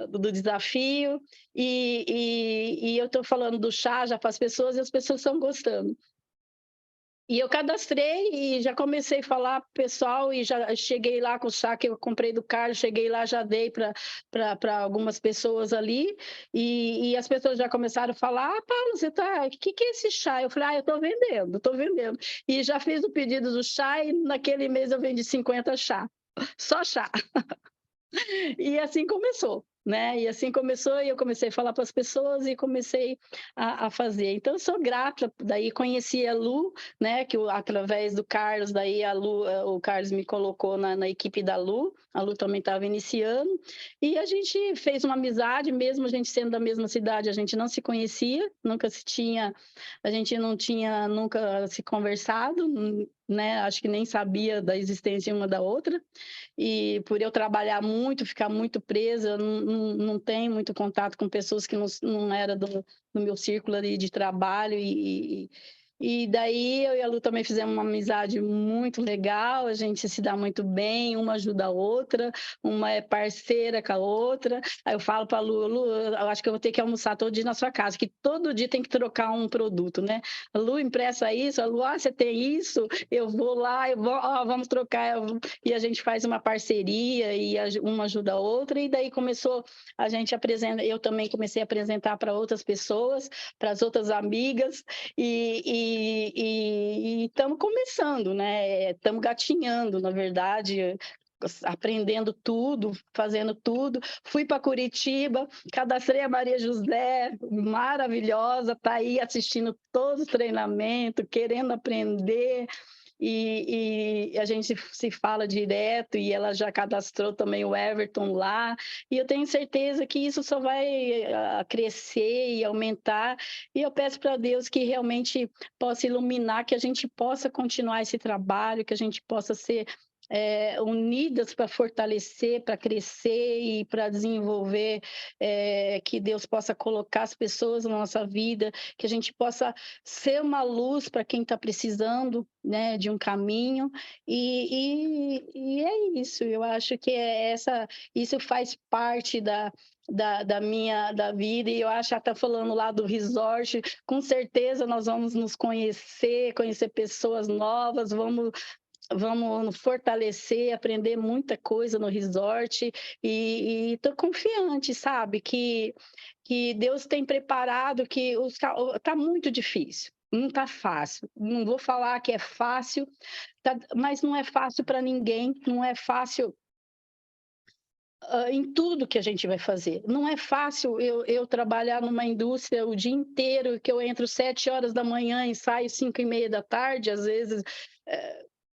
do desafio, e eu estou falando do chá já para as pessoas e as pessoas estão gostando". E eu cadastrei e já comecei a falar para o pessoal e já cheguei lá com o chá que eu comprei do Carlos, cheguei lá, já dei para algumas pessoas ali, e as pessoas já começaram a falar: "Ah, Paula, você tá, o que que é esse chá?". Eu falei: "Ah, eu estou vendendo, estou vendendo". E já fiz o pedido do chá e naquele mês eu vendi 50 chá, só chá. E assim começou, né, e assim começou e eu comecei a falar para as pessoas e comecei a fazer. Então eu sou grata, daí conheci a Lu, né, que através do Carlos, daí a Lu, o Carlos me colocou na equipe da Lu, a Lu também estava iniciando, e a gente fez uma amizade, mesmo a gente sendo da mesma cidade, a gente não se conhecia, nunca se tinha, a gente não tinha nunca se conversado, né, acho que nem sabia da existência uma da outra, e por eu trabalhar muito, ficar muito presa, não tenho muito contato com pessoas que não era do meu círculo ali de trabalho, e daí eu e a Lu também fizemos uma amizade muito legal, a gente se dá muito bem, uma ajuda a outra, uma é parceira com a outra. Aí eu falo para a Lu: "Lu, eu acho que eu vou ter que almoçar todo dia na sua casa, que todo dia tem que trocar um produto, né. A Lu empresta isso, a Lu: "Ah, você tem isso?". Eu vou lá, eu vou: "Ó, vamos trocar", e a gente faz uma parceria e uma ajuda a outra, e daí começou, a gente apresenta, eu também comecei a apresentar para outras pessoas, para as outras amigas, e estamos começando, né, estamos gatinhando, na verdade, aprendendo tudo, fazendo tudo. Fui para Curitiba, cadastrei a Maria José, maravilhosa, está aí assistindo todo o treinamento, querendo aprender, e a gente se fala direto, e ela já cadastrou também o Everton lá, e eu tenho certeza que isso só vai crescer e aumentar, e eu peço para Deus que realmente possa iluminar, que a gente possa continuar esse trabalho, que a gente possa ser unidas para fortalecer, para crescer e para desenvolver, que Deus possa colocar as pessoas na nossa vida, que a gente possa ser uma luz para quem está precisando, né, de um caminho, e é isso. Eu acho que isso faz parte da minha da vida, e eu acho, até falando lá do resort, com certeza nós vamos nos conhecer pessoas novas, vamos fortalecer, aprender muita coisa no resort, e estou confiante, sabe, que Deus tem preparado, que tá muito difícil, não tá fácil. Não vou falar que é fácil, mas não é fácil para ninguém, não é fácil, em tudo que a gente vai fazer. Não é fácil eu trabalhar numa indústria o dia inteiro, que eu entro 7 horas da manhã e saio 5h30 da tarde, às vezes,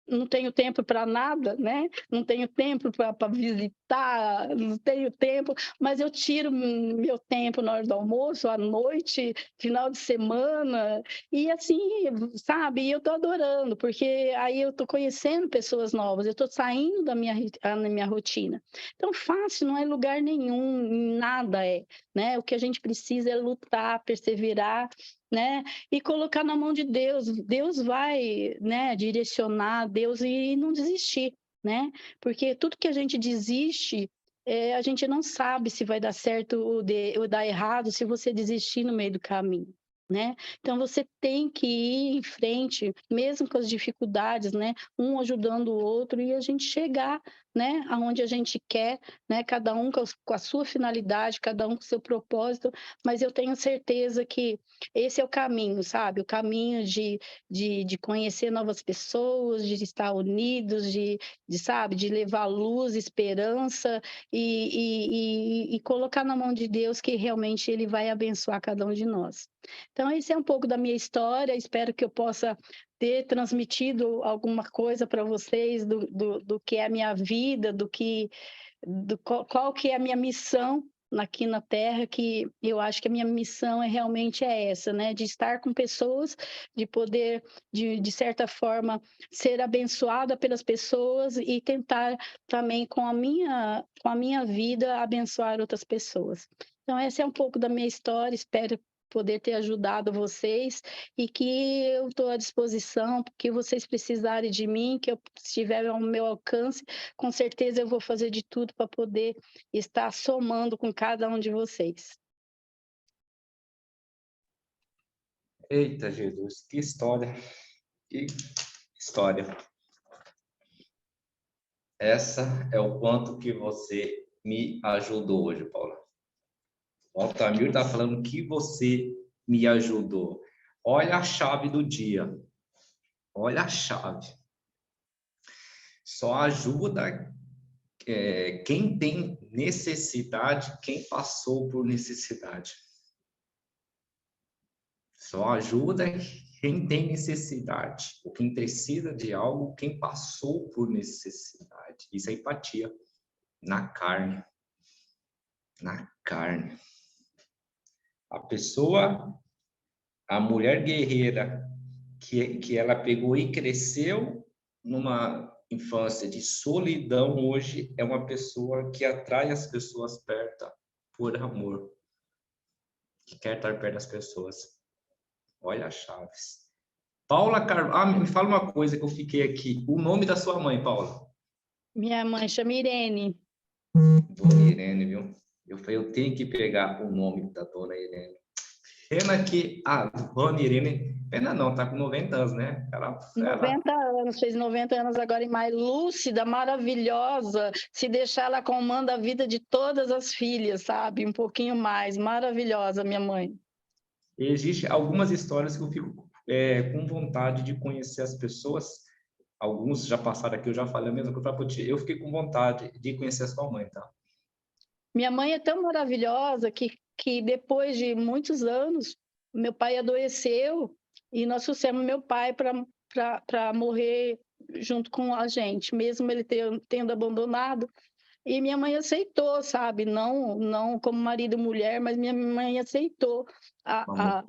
não tenho tempo para nada, né? Não tenho tempo para visitar, não tenho tempo, mas eu tiro meu tempo na hora do almoço, à noite, final de semana, e assim, sabe? E eu tô adorando, porque aí eu tô conhecendo pessoas novas, eu tô saindo da minha rotina. Então, fácil não é lugar nenhum, nada é, né? O que a gente precisa é lutar, perseverar, né? E colocar na mão de Deus. Deus vai, né, direcionar, Deus e não desistir, né? Porque tudo que a gente desiste, a gente não sabe se vai dar certo ou dar errado se você desistir no meio do caminho. Né? Então você tem que ir em frente, mesmo com as dificuldades, né? Um ajudando o outro e a gente chegar, né? Aonde a gente quer, né? Cada um com a sua finalidade, cada um com o seu propósito, mas eu tenho certeza que esse é o caminho, sabe? O caminho de conhecer novas pessoas, de estar unidos, sabe? De levar luz, esperança e colocar na mão de Deus que realmente Ele vai abençoar cada um de nós. Então, esse é um pouco da minha história. Espero que eu possa ter transmitido alguma coisa para vocês do que é a minha vida, qual que é a minha missão aqui na Terra, que eu acho que a minha missão realmente é essa, né? De estar com pessoas, de poder, de certa forma, ser abençoada pelas pessoas e tentar também, com a minha vida, abençoar outras pessoas. Então, essa é um pouco da minha história, espero poder ter ajudado vocês e que eu estou à disposição, porque vocês precisarem de mim, que eu estiver ao meu alcance, com certeza eu vou fazer de tudo para poder estar somando com cada um de vocês. Eita, Jesus, que história. Que história. Essa é o quanto que você me ajudou hoje, Paula. O Altamir está falando que você me ajudou. Olha a chave do dia. Olha a chave. Só ajuda quem tem necessidade, quem passou por necessidade. Só ajuda quem tem necessidade, ou quem precisa de algo, quem passou por necessidade. Isso é empatia. Na carne. Na carne. A pessoa, a mulher guerreira, que ela pegou e cresceu numa infância de solidão, hoje é uma pessoa que atrai as pessoas perto por amor, que quer estar perto das pessoas. Olha as chaves. Paula Carvalho, me fala uma coisa que eu fiquei aqui. O nome da sua mãe, Paula? Minha mãe chama Irene. Dona Irene, viu? Eu tenho que pegar o nome da Dona Irene. Pena que a Dona Irene, pena não, tá com 90 anos, né? 90 anos, fez 90 anos agora em maio, lúcida, maravilhosa. Se deixar, ela comanda a vida de todas as filhas, sabe? Um pouquinho mais, maravilhosa, minha mãe. Existem algumas histórias que eu fico com vontade de conhecer as pessoas. Alguns já passaram aqui, eu já falei a mesma coisa para ti. Eu fiquei com vontade de conhecer a sua mãe, tá? Minha mãe é tão maravilhosa que depois de muitos anos, meu pai adoeceu e nós trouxemos meu pai para morrer junto com a gente, mesmo ele tendo abandonado. E minha mãe aceitou, sabe? Não como marido e mulher, mas minha mãe aceitou a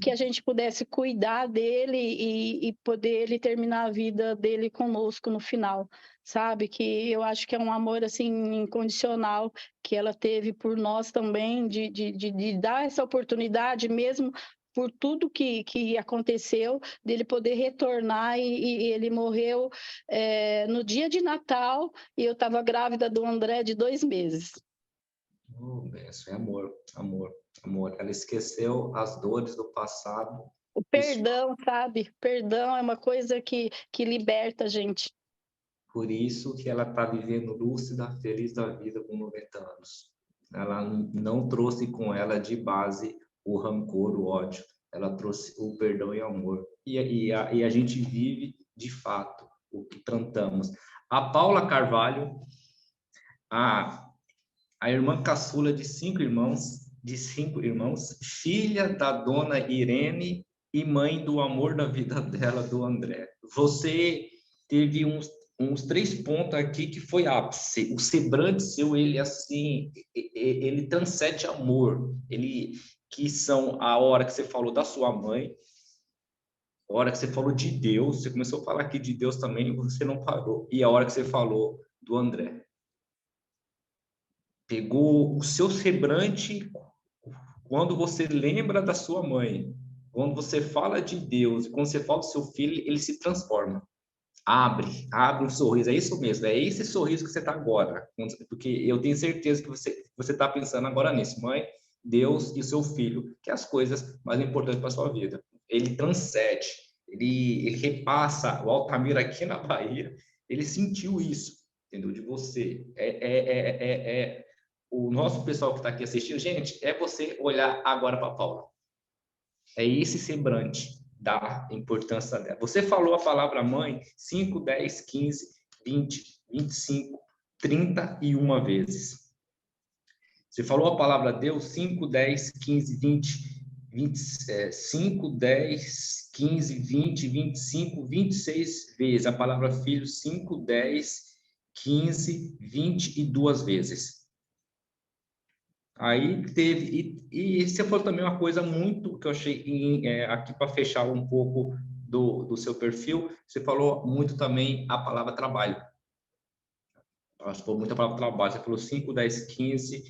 que a gente pudesse cuidar dele e poder ele terminar a vida dele conosco no final, sabe? Que eu acho que é um amor assim incondicional que ela teve por nós também, de dar essa oportunidade mesmo por tudo que aconteceu, dele poder retornar e ele morreu no dia de Natal e eu estava grávida do André de 2 meses. Isso é amor, amor, amor. Ela esqueceu as dores do passado. O perdão, sabe? Perdão é uma coisa que liberta a gente. Por isso que ela está vivendo lúcida, feliz da vida com 90 anos. Ela não trouxe com ela de base o rancor, o ódio. Ela trouxe o perdão e o amor. E a gente vive, de fato, o que plantamos. A Paula Carvalho, a irmã caçula de 5 irmãos, filha da dona Irene e mãe do amor da vida dela, do André. Você teve uns 3 pontos aqui que foi ápice. O semblante seu, ele assim, ele transcende amor. Ele, que são a hora que você falou da sua mãe, a hora que você falou de Deus, você começou a falar aqui de Deus também, você não parou. E a hora que você falou do André. Pegou o seu semblante quando você lembra da sua mãe, quando você fala de Deus, quando você fala do seu filho, ele se transforma. Abre um sorriso, é isso mesmo, é esse sorriso que você está agora, porque eu tenho certeza que você está pensando agora nisso, mãe, Deus e o seu filho, que é as coisas mais importantes para a sua vida. Ele transcende, ele repassa o Altamira aqui na Bahia, ele sentiu isso, entendeu? De você. O nosso pessoal que está aqui assistindo, gente, é você olhar agora para a Paula. É esse semblante da importância dela. Você falou a palavra mãe 5, 10, 15, 20, 25, 31 vezes. Você falou a palavra Deus 5, 10, 15, 20, 5, 10, 15, 20, 25, 26 vezes. A palavra filho 5, 10, 15, 22 vezes. Aí teve, e você falou também uma coisa muito que eu achei aqui para fechar um pouco do seu perfil, você falou muito também a palavra trabalho. Você falou muito a palavra trabalho, você falou 5, 10, 15,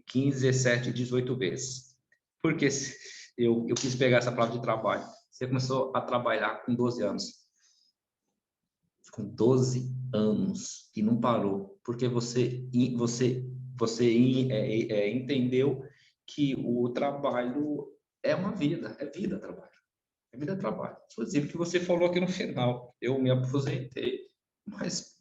15, 17, 18 vezes. Porque eu quis pegar essa palavra de trabalho. Você começou a trabalhar com 12 anos. Com 12 anos e não parou, porque você entendeu que o trabalho é uma vida, é vida trabalho. É vida trabalho. Inclusive que você falou aqui no final, eu me aposentei, mas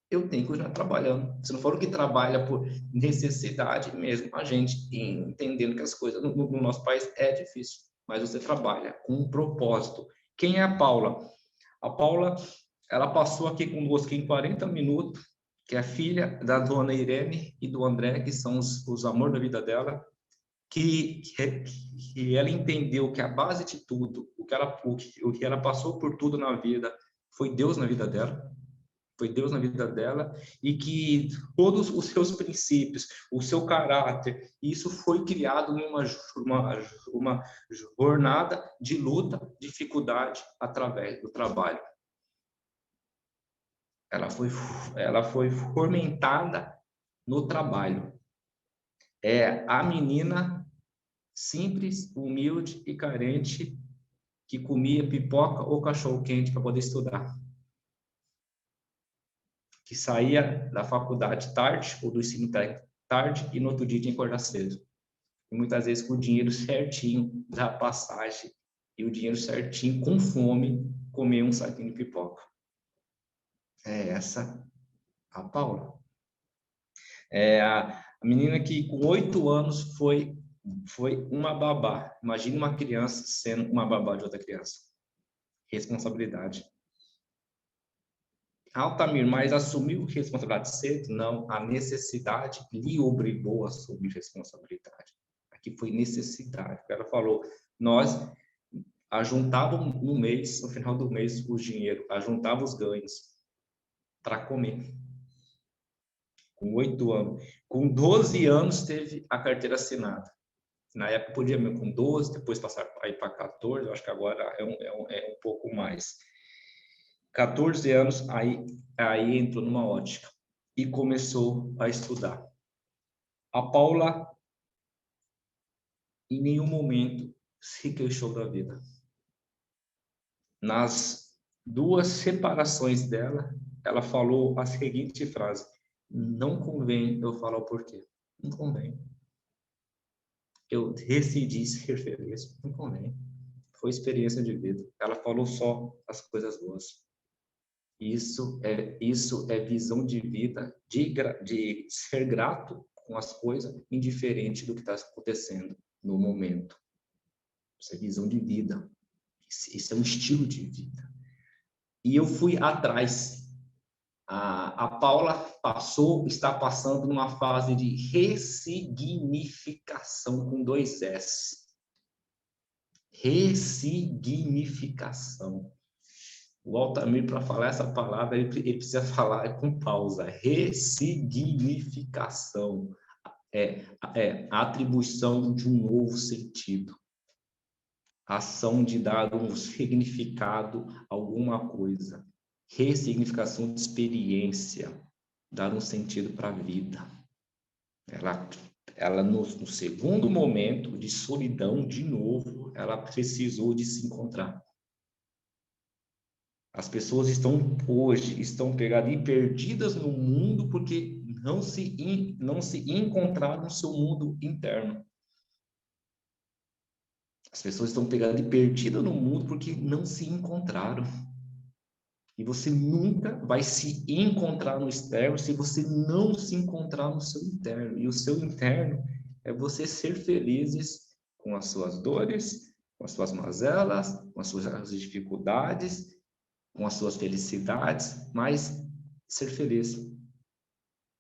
eu tenho que continuar trabalhando. Você não falou que trabalha por necessidade mesmo, a gente entendendo que as coisas no nosso país é difícil, mas você trabalha com um propósito. Quem é a Paula? A Paula, ela passou aqui conosco em 40 minutos, que é filha da dona Irene e do André, que são os amores da vida dela, que ela entendeu que a base de tudo, o que ela passou por tudo na vida, foi Deus na vida dela, foi Deus na vida dela, e que todos os seus princípios, o seu caráter, isso foi criado numa uma jornada de luta, dificuldade, através do trabalho. Ela foi fomentada no trabalho. É a menina simples, humilde e carente que comia pipoca ou cachorro-quente para poder estudar. Que saía da faculdade tarde ou do ensino técnico tarde e no outro dia tinha que acordar cedo. E muitas vezes com o dinheiro certinho da passagem e o dinheiro certinho, com fome, comer um saquinho de pipoca. É essa a Paula. É a menina que com 8 anos foi uma babá. Imagina uma criança sendo uma babá de outra criança. Responsabilidade. Altamir, mas assumiu responsabilidade cedo? Não, a necessidade lhe obrigou a assumir responsabilidade. Aqui foi necessidade. Ela falou, nós ajuntávamos no mês, no final do mês, o dinheiro, ajuntava os ganhos para comer. Com 8 anos. Com 12 anos, teve a carteira assinada. Na época podia mesmo com 12, depois passar aí para 14, eu acho que agora é um pouco mais. 14 anos, aí entrou numa ótica e começou a estudar. A Paula, em nenhum momento, se queixou da vida. Nas 2 separações dela, ela falou a seguinte frase: não convém eu falar o porquê. Não convém. Eu decidi ser feliz. Não convém. Foi experiência de vida. Ela falou só as coisas boas. Isso é visão de vida, de ser grato com as coisas, indiferente do que está acontecendo no momento. Isso é visão de vida. Isso é um estilo de vida. E eu fui atrás. A Paula está passando numa fase de ressignificação com 2 S. Ressignificação. O Altamir, para falar essa palavra, ele precisa falar com pausa. Ressignificação. A atribuição de um novo sentido. A ação de dar um significado a alguma coisa. Ressignificação de experiência. Dar um sentido para a vida. Ela no segundo momento de solidão, de novo, ela precisou de se encontrar. As pessoas estão pegadas e perdidas no mundo porque não se encontraram no seu mundo interno. As pessoas estão pegadas e perdidas no mundo porque não se encontraram. E você nunca vai se encontrar no externo se você não se encontrar no seu interno. E o seu interno é você ser felizes com as suas dores, com as suas mazelas, com as suas dificuldades, com as suas felicidades, mas ser feliz.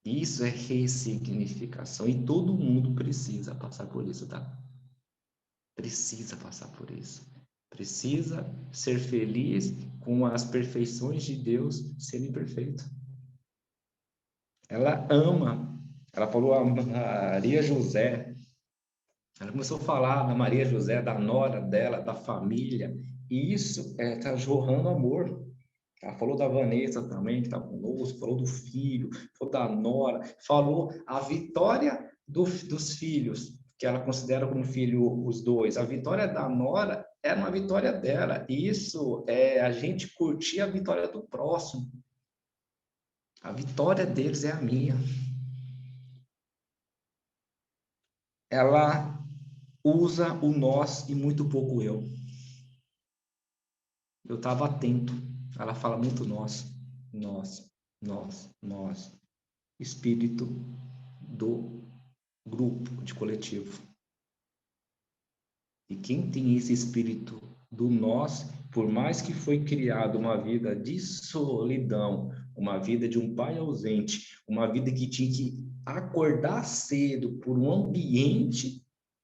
Isso é ressignificação. E todo mundo precisa passar por isso, tá? Precisa passar por isso. Precisa ser feliz com as perfeições de Deus serem perfeitas. Ela ama. Ela falou a Maria José. Ela começou a falar da Maria José, da nora dela, da família. E isso está jorrando amor. Ela falou da Vanessa também, que está conosco, falou do filho, falou da nora, falou a vitória dos filhos, que ela considera como filho os dois. A vitória da nora era uma vitória dela. Isso é a gente curtir a vitória do próximo. A vitória deles é a minha. Ela usa o nós e muito pouco eu. Eu estava atento. Ela fala muito nós. Espírito do grupo, de coletivo. E quem tem esse espírito do nós, por mais que foi criado uma vida de solidão, uma vida de um pai ausente, uma vida que tinha que acordar cedo por um ambiente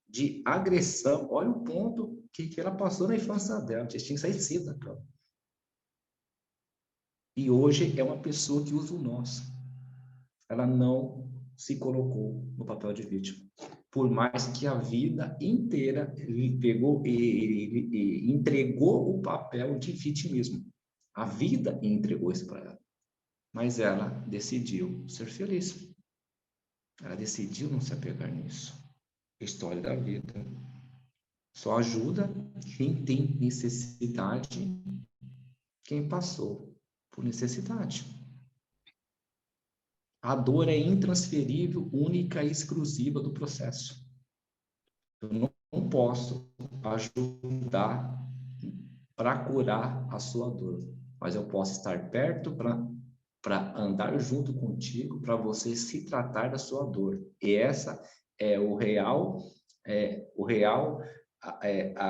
de agressão, olha o ponto que ela passou na infância dela, tinha que sair cedo da cama. E hoje é uma pessoa que usa o nós. Ela não se colocou no papel de vítima. Por mais que a vida inteira ele pegou e entregou o papel de vitimismo. A vida entregou isso para ela. Mas ela decidiu ser feliz. Ela decidiu não se apegar nisso. História da vida. Só ajuda quem tem necessidade, quem passou por necessidade. A dor é intransferível, única e exclusiva do processo. Eu não posso ajudar para curar a sua dor, mas eu posso estar perto para andar junto contigo, para você se tratar da sua dor. E essa é a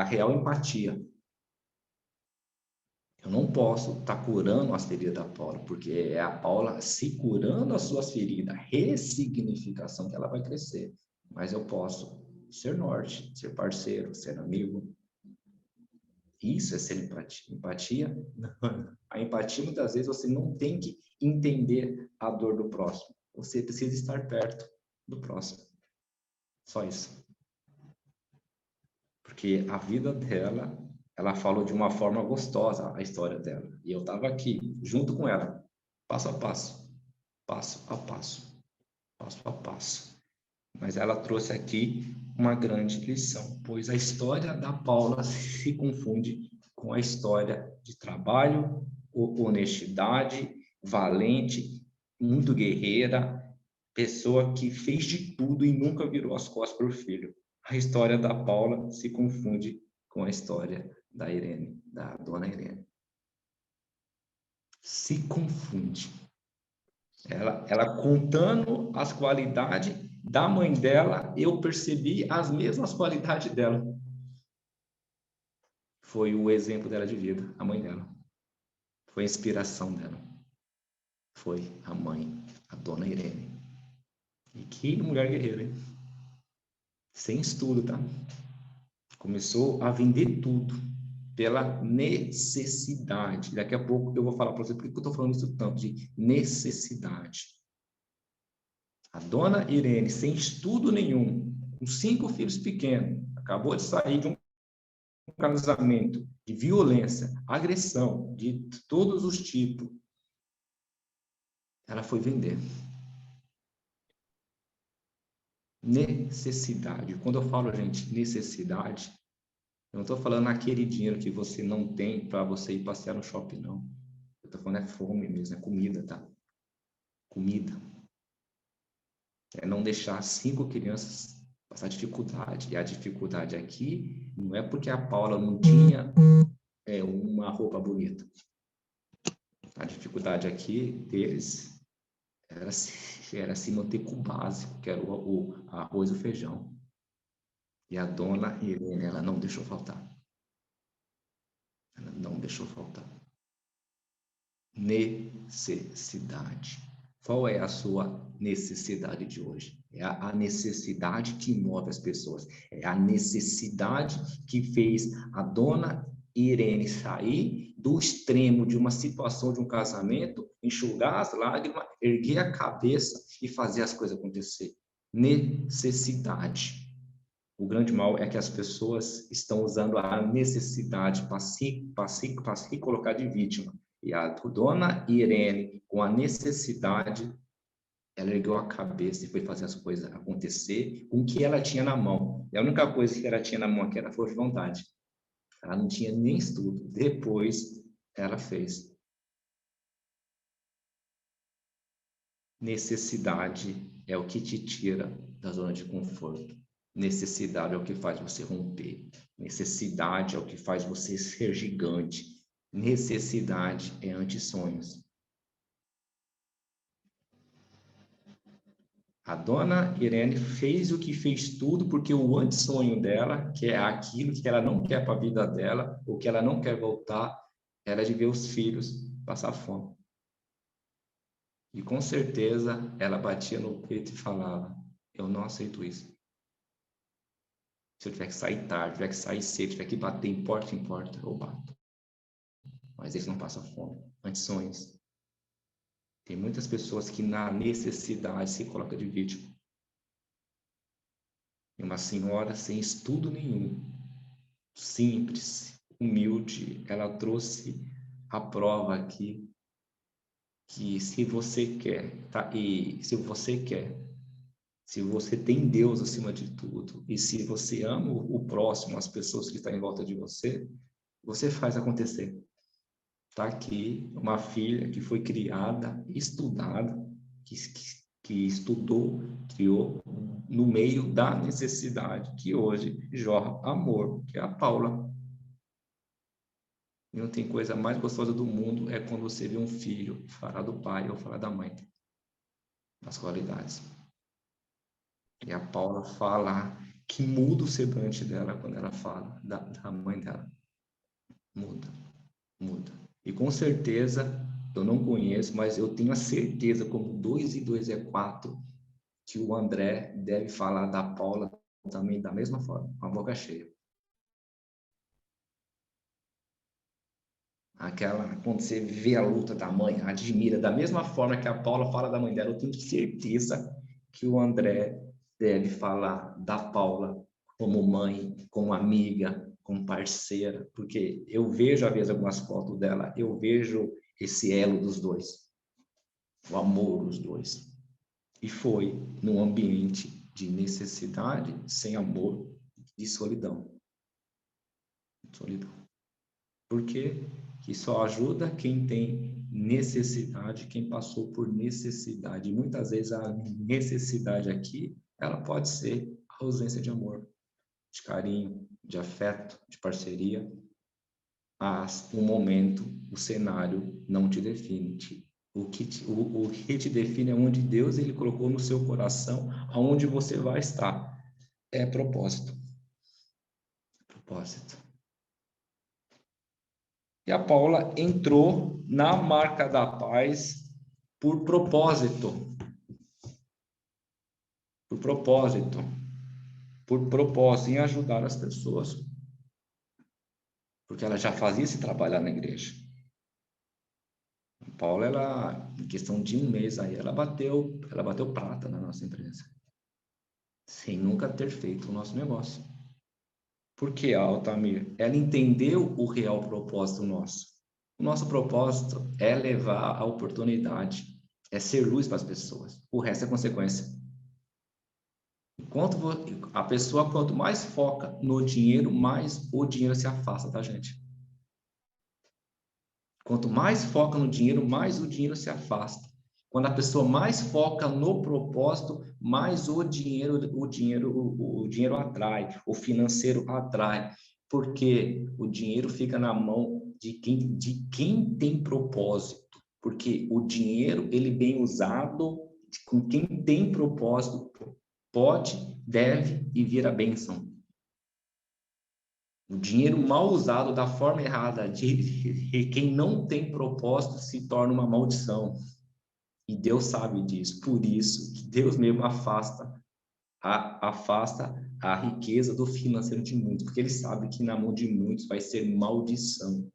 real empatia. Eu não posso estar curando as feridas da Paula, porque é a Paula se curando as suas feridas, ressignificação que ela vai crescer. Mas eu posso ser norte, ser parceiro, ser amigo. Isso é ser empatia. Empatia, a empatia muitas vezes você não tem que entender a dor do próximo. Você precisa estar perto do próximo. Só isso. Porque a vida dela, ela falou de uma forma gostosa a história dela. E eu estava aqui, junto com ela, passo a passo, passo a passo, passo a passo. Mas ela trouxe aqui uma grande lição, pois a história da Paula se confunde com a história de trabalho, honestidade, valente, muito guerreira, pessoa que fez de tudo e nunca virou as costas para o filho. A história da Paula se confunde com a história da Irene, da dona Irene. Se confunde. Ela contando as qualidades da mãe dela, eu percebi as mesmas qualidades dela. Foi o exemplo dela de vida, a mãe dela. Foi a inspiração dela. Foi a mãe, a dona Irene. E que mulher guerreira, hein? Sem estudo, tá? Começou a vender tudo. pela necessidade. Daqui a pouco eu vou falar para você por que eu estou falando isso tanto, de necessidade. A dona Irene, sem estudo nenhum, com 5 filhos pequenos, acabou de sair de um casamento de violência, agressão, de todos os tipos. Ela foi vender. Necessidade. Quando eu falo, gente, necessidade, eu não estou falando aquele dinheiro que você não tem para você ir passear no shopping, não. Eu estou falando é fome mesmo, é comida, tá? Comida. É não deixar 5 crianças passar dificuldade. E a dificuldade aqui não é porque a Paula não tinha uma roupa bonita. A dificuldade aqui deles era se manter com o básico, que era o arroz e o feijão. E a dona Irene, ela não deixou faltar. Ela não deixou faltar. Necessidade. Qual é a sua necessidade de hoje? É a necessidade que move as pessoas. É a necessidade que fez a dona Irene sair do extremo de uma situação de um casamento, enxugar as lágrimas, erguer a cabeça e fazer as coisas acontecer. Necessidade. O grande mal é que as pessoas estão usando a necessidade para se colocar de vítima. E a dona Irene, com a necessidade, ela ergueu a cabeça e foi fazer as coisas acontecer com o que ela tinha na mão. E a única coisa que ela tinha na mão aqui era força de vontade. Ela não tinha nem estudo. Depois, ela fez. Necessidade é o que te tira da zona de conforto. Necessidade é o que faz você romper. Necessidade é o que faz você ser gigante. Necessidade é anti-sonhos. A dona Irene fez o que fez tudo porque o anti-sonho dela, que é aquilo que ela não quer para a vida dela, ou que ela não quer voltar, era de ver os filhos passar fome. E com certeza ela batia no peito e falava: eu não aceito isso. Se eu tiver que sair tarde, tiver que sair cedo, tiver que bater em porta, eu bato. Mas eles não passam fome. Anti-sonhos. Tem muitas pessoas que na necessidade se colocam de vítima. E uma senhora sem estudo nenhum, simples, humilde, ela trouxe a prova aqui que se você quer, tá? E se você quer, se você tem Deus acima de tudo, e se você ama o próximo, as pessoas que estão em volta de você, você faz acontecer. Está aqui uma filha que foi criada, estudada, que estudou, criou no meio da necessidade, que hoje jorra amor, que é a Paula. E não tem coisa mais gostosa do mundo é quando você vê um filho falar do pai ou falar da mãe, as qualidades. E a Paula fala que muda o semblante dela quando ela fala da mãe dela. Muda. E com certeza, eu não conheço, mas eu tenho a certeza, como 2 e 2 é 4, que o André deve falar da Paula também da mesma forma, com a boca cheia. Quando você vê a luta da mãe, admira, da mesma forma que a Paula fala da mãe dela, eu tenho certeza que o André deve falar da Paula como mãe, como amiga, como parceira, porque eu vejo, às vezes, algumas fotos dela, eu vejo esse elo dos dois, o amor dos dois. E foi num ambiente de necessidade, sem amor, de solidão. Por quê? Que só ajuda quem tem necessidade, quem passou por necessidade. E muitas vezes a necessidade aqui, ela pode ser a ausência de amor, de carinho, de afeto, de parceria. Mas o momento, o cenário não te define. O que te define é onde Deus ele colocou no seu coração, aonde você vai estar. É propósito. Propósito. E a Paula entrou na marca da paz por propósito. Por propósito. Por propósito, em ajudar as pessoas. porque ela já fazia esse trabalho lá na igreja. Paula, ela, em questão de um mês aí, ela bateu prata na nossa empresa, sem nunca ter feito o nosso negócio. Por que, Altamir? Ela entendeu o real propósito nosso. O nosso propósito é levar a oportunidade, é ser luz para as pessoas. O resto é consequência. Enquanto a pessoa, quanto mais foca no dinheiro, mais o dinheiro se afasta da gente. Quanto mais foca no dinheiro, mais o dinheiro se afasta. Quando a pessoa mais foca no propósito, mais o dinheiro atrai, o financeiro atrai, porque o dinheiro fica na mão de quem tem propósito. Porque o dinheiro, ele bem usado, com quem tem propósito, pode, deve e vira bênção. O dinheiro mal usado da forma errada de quem não tem propósito se torna uma maldição. E Deus sabe disso. Por isso que Deus mesmo afasta a riqueza do financeiro de muitos, porque ele sabe que na mão de muitos vai ser maldição.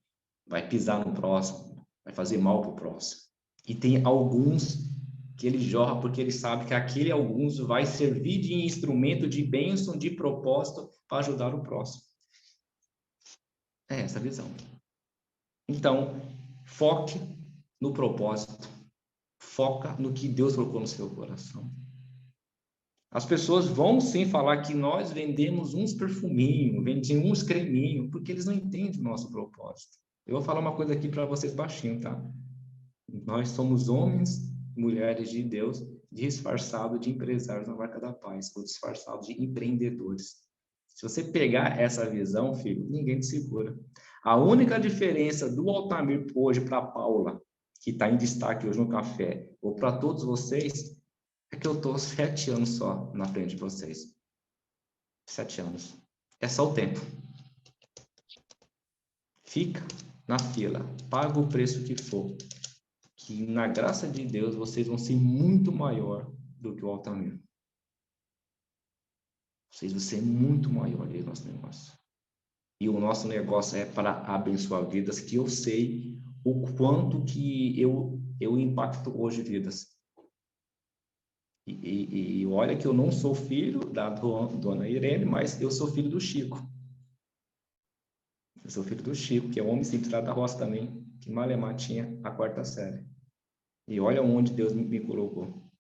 Vai pisar no próximo, vai fazer mal para o próximo. E tem alguns que ele jorra porque ele sabe que aquele alguns vai servir de instrumento de bênção, de propósito para ajudar o próximo. É essa a visão. Então, foque no propósito. Foca no que Deus colocou no seu coração. As pessoas vão sim falar que nós vendemos uns perfuminhos, vendemos uns creminhos, porque eles não entendem o nosso propósito. Eu vou falar uma coisa aqui para vocês baixinho, tá? Nós somos homens e mulheres de Deus disfarçados de empresários na Barca da Paz, ou disfarçados de empreendedores. Se você pegar essa visão, filho, ninguém te segura. A única diferença do Altamir hoje para a Paula, que está em destaque hoje no café, ou para todos vocês, é que eu estou 7 anos só na frente de vocês. 7 anos. É só o tempo. Fica na fila, paga o preço que for, que na graça de Deus vocês vão ser muito maior do que o Altamir. Vocês vão ser muito maior do que o nosso negócio. E o nosso negócio é para abençoar vidas, que eu sei o quanto que eu impacto hoje vidas. E olha que eu não sou filho da dona Irene, mas eu sou filho do Chico. Eu sou filho do Chico, que é homem simples lá da roça também, que malemar tinha a 4ª série. E olha onde Deus me colocou.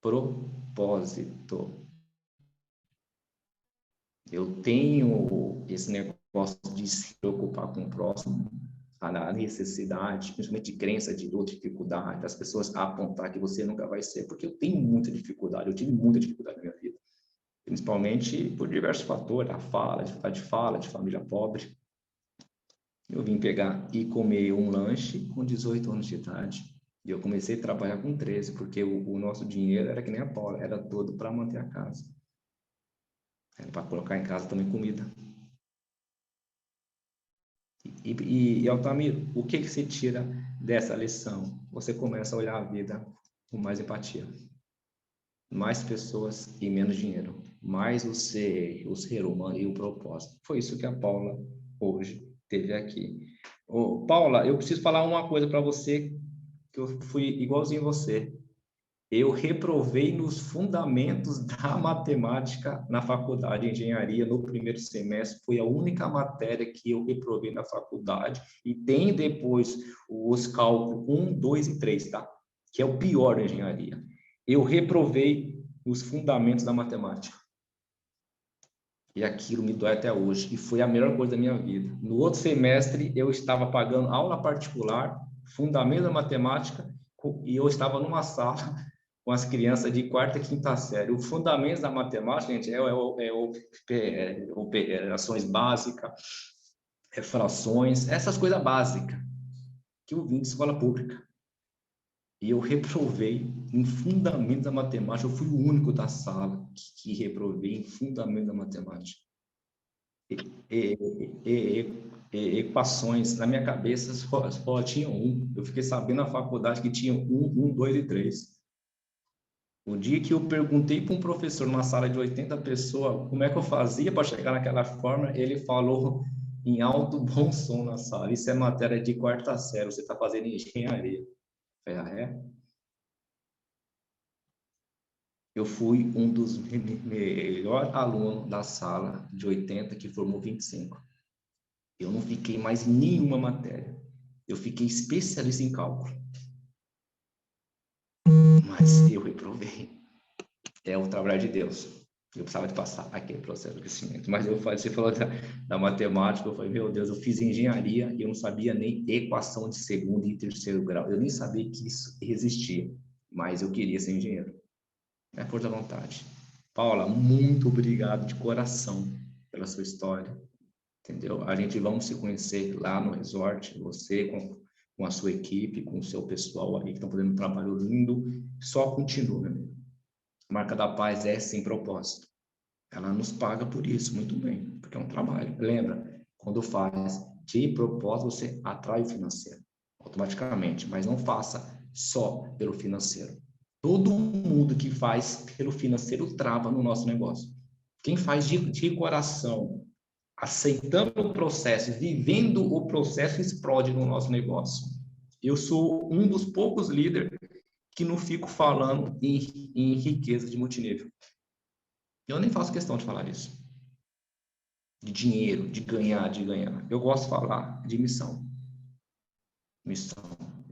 Propósito. Eu tenho esse negócio de se preocupar com o próximo, a necessidade, principalmente de crença, de dor, de dificuldade, das pessoas apontar que você nunca vai ser, porque eu tenho muita dificuldade, eu tive muita dificuldade na minha vida, principalmente por diversos fatores, a fala, de família pobre. Eu vim pegar e comer um lanche com 18 anos de idade, e eu comecei a trabalhar com 13, porque o nosso dinheiro era que nem a Paula, era todo para manter a casa. Era para colocar em casa também comida. E Altamir, o que você tira dessa lição? Você começa a olhar a vida com mais empatia. Mais pessoas e menos dinheiro. Mais o ser humano e o propósito. Foi isso que a Paula hoje teve aqui. Ô, Paula, eu preciso falar uma coisa para você, que eu fui igualzinho você. Eu reprovei nos fundamentos da matemática na faculdade de engenharia no primeiro semestre. Foi a única matéria que eu reprovei na faculdade. E tem depois os cálculos 1, 2 e 3, tá? Que é o pior da engenharia. Eu reprovei os fundamentos da matemática. E aquilo me dói até hoje. E foi a melhor coisa da minha vida. No outro semestre, eu estava pagando aula particular, fundamento da matemática, e eu estava numa sala com as crianças de 4ª e 5ª série. O fundamento da matemática, gente, operações básicas, frações, essas coisas básicas que eu vim de escola pública. E eu reprovei em fundamento da matemática. Eu fui o único da sala que reprovei em fundamento da matemática. Equações, na minha cabeça, só tinha 1. Eu fiquei sabendo na faculdade que tinha 1, 2 e 3. O dia que eu perguntei para um professor numa sala de 80 pessoas como é que eu fazia para chegar naquela forma, ele falou em alto bom som na sala. Isso é matéria de quarta série, você está fazendo engenharia. É. Eu fui um dos melhores alunos da sala de 80 que formou 25. Eu não fiquei mais nenhuma matéria. Eu fiquei especialista em cálculo. Mas eu reprovei. É o trabalho de Deus. Eu precisava de passar aquele processo de crescimento. Mas você falou da matemática, eu falei, meu Deus, eu fiz engenharia e eu não sabia nem equação de segundo e terceiro grau. Eu nem sabia que isso existia, mas eu queria ser engenheiro. É força da vontade. Paula, muito obrigado de coração pela sua história, entendeu? A gente vamos se conhecer lá no resort, você com a sua equipe, com o seu pessoal aí que estão fazendo um trabalho lindo. Só continua, meu amigo. A Marca da Paz é sem propósito. Ela nos paga por isso, muito bem, porque é um trabalho. Lembra, quando faz de propósito, você atrai o financeiro, automaticamente, mas não faça só pelo financeiro. Todo mundo que faz pelo financeiro trava no nosso negócio. Quem faz de coração, aceitando o processo, vivendo o processo, explode no nosso negócio. Eu sou um dos poucos líderes que não fico falando em riqueza de multinível. Eu nem faço questão de falar disso. De dinheiro, de ganhar, de ganhar. Eu gosto de falar de missão. Missão.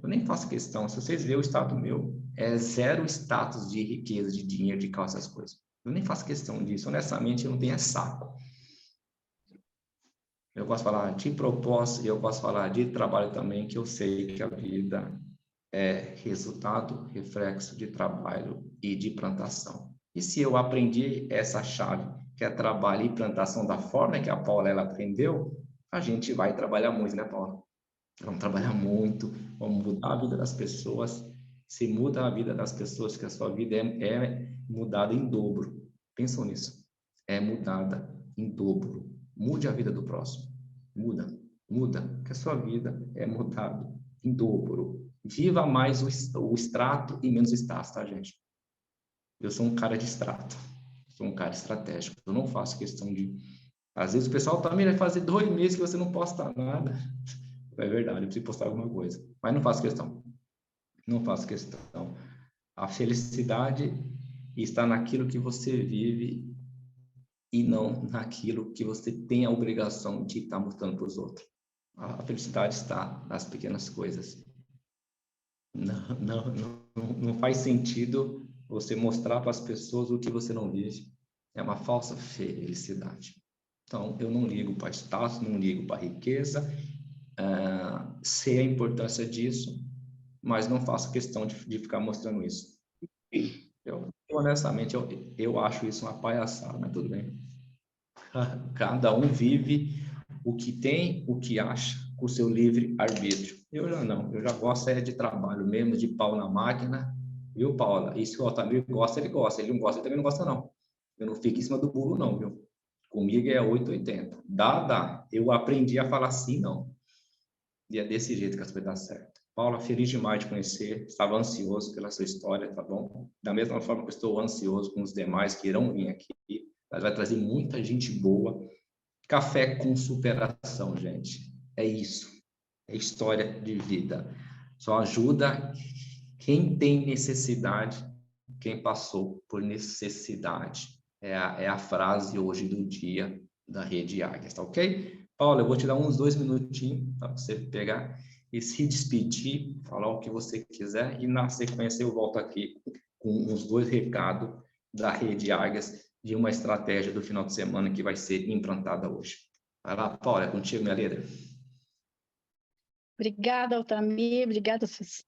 Eu nem faço questão. Se vocês verem o status meu, é zero status de riqueza, de dinheiro, de carro, essas coisas. Eu nem faço questão disso. Honestamente, eu não tenho saco. Eu gosto de falar de propósito e eu gosto de falar de trabalho também, que eu sei que a vida é resultado, reflexo de trabalho e de plantação. E se eu aprendi essa chave, que é trabalho e plantação da forma que a Paula ela aprendeu, a gente vai trabalhar muito, né, Paula? Vamos trabalhar muito, vamos mudar a vida das pessoas. Se muda a vida das pessoas, que a sua vida é mudada em dobro. Pensam nisso. É mudada em dobro. Mude a vida do próximo. Muda, muda, que a sua vida é mudada em dobro. Viva mais o extrato e menos o status, tá, gente? Eu sou um cara de extrato. Sou um cara estratégico. Eu não faço questão de... Às vezes o pessoal também vai fazer 2 meses que você não posta nada. É verdade, eu preciso postar alguma coisa. Mas não faço questão. Não faço questão. A felicidade está naquilo que você vive e não naquilo que você tem a obrigação de estar mostrando para os outros. A felicidade está nas pequenas coisas. Não faz sentido você mostrar para as pessoas o que você não vive. É uma falsa felicidade. Então, eu não ligo para status, não ligo para riqueza, sei a importância disso, mas não faço questão de ficar mostrando isso. Honestamente, eu acho isso uma palhaçada, mas tudo bem. Cada um vive o que tem, o que acha, com o seu livre arbítrio. Eu já não, eu já gosto de trabalho mesmo, de pau na máquina, viu, Paula? E se o Altamir gosta, ele gosta. Ele não gosta, ele também não gosta, não. Eu não fico em cima do burro, não, viu? Comigo é 880. Dá. Eu aprendi a falar sim, não. E é desse jeito que as coisas dão certo. Paula, feliz demais de conhecer. Estava ansioso pela sua história, tá bom? Da mesma forma que eu estou ansioso com os demais que irão vir aqui. Ela vai trazer muita gente boa. Café com superação, gente. É isso. É história de vida. Só ajuda quem tem necessidade, quem passou por necessidade. É a frase hoje do dia da Rede Águias, tá ok? Paula, eu vou te dar uns 2 minutinhos para você pegar e se despedir, falar o que você quiser, e na sequência eu volto aqui com uns 2 recados da Rede Águias de uma estratégia do final de semana que vai ser implantada hoje. Vai lá, Paula, é contigo, minha líder. Obrigada, Altamir, obrigada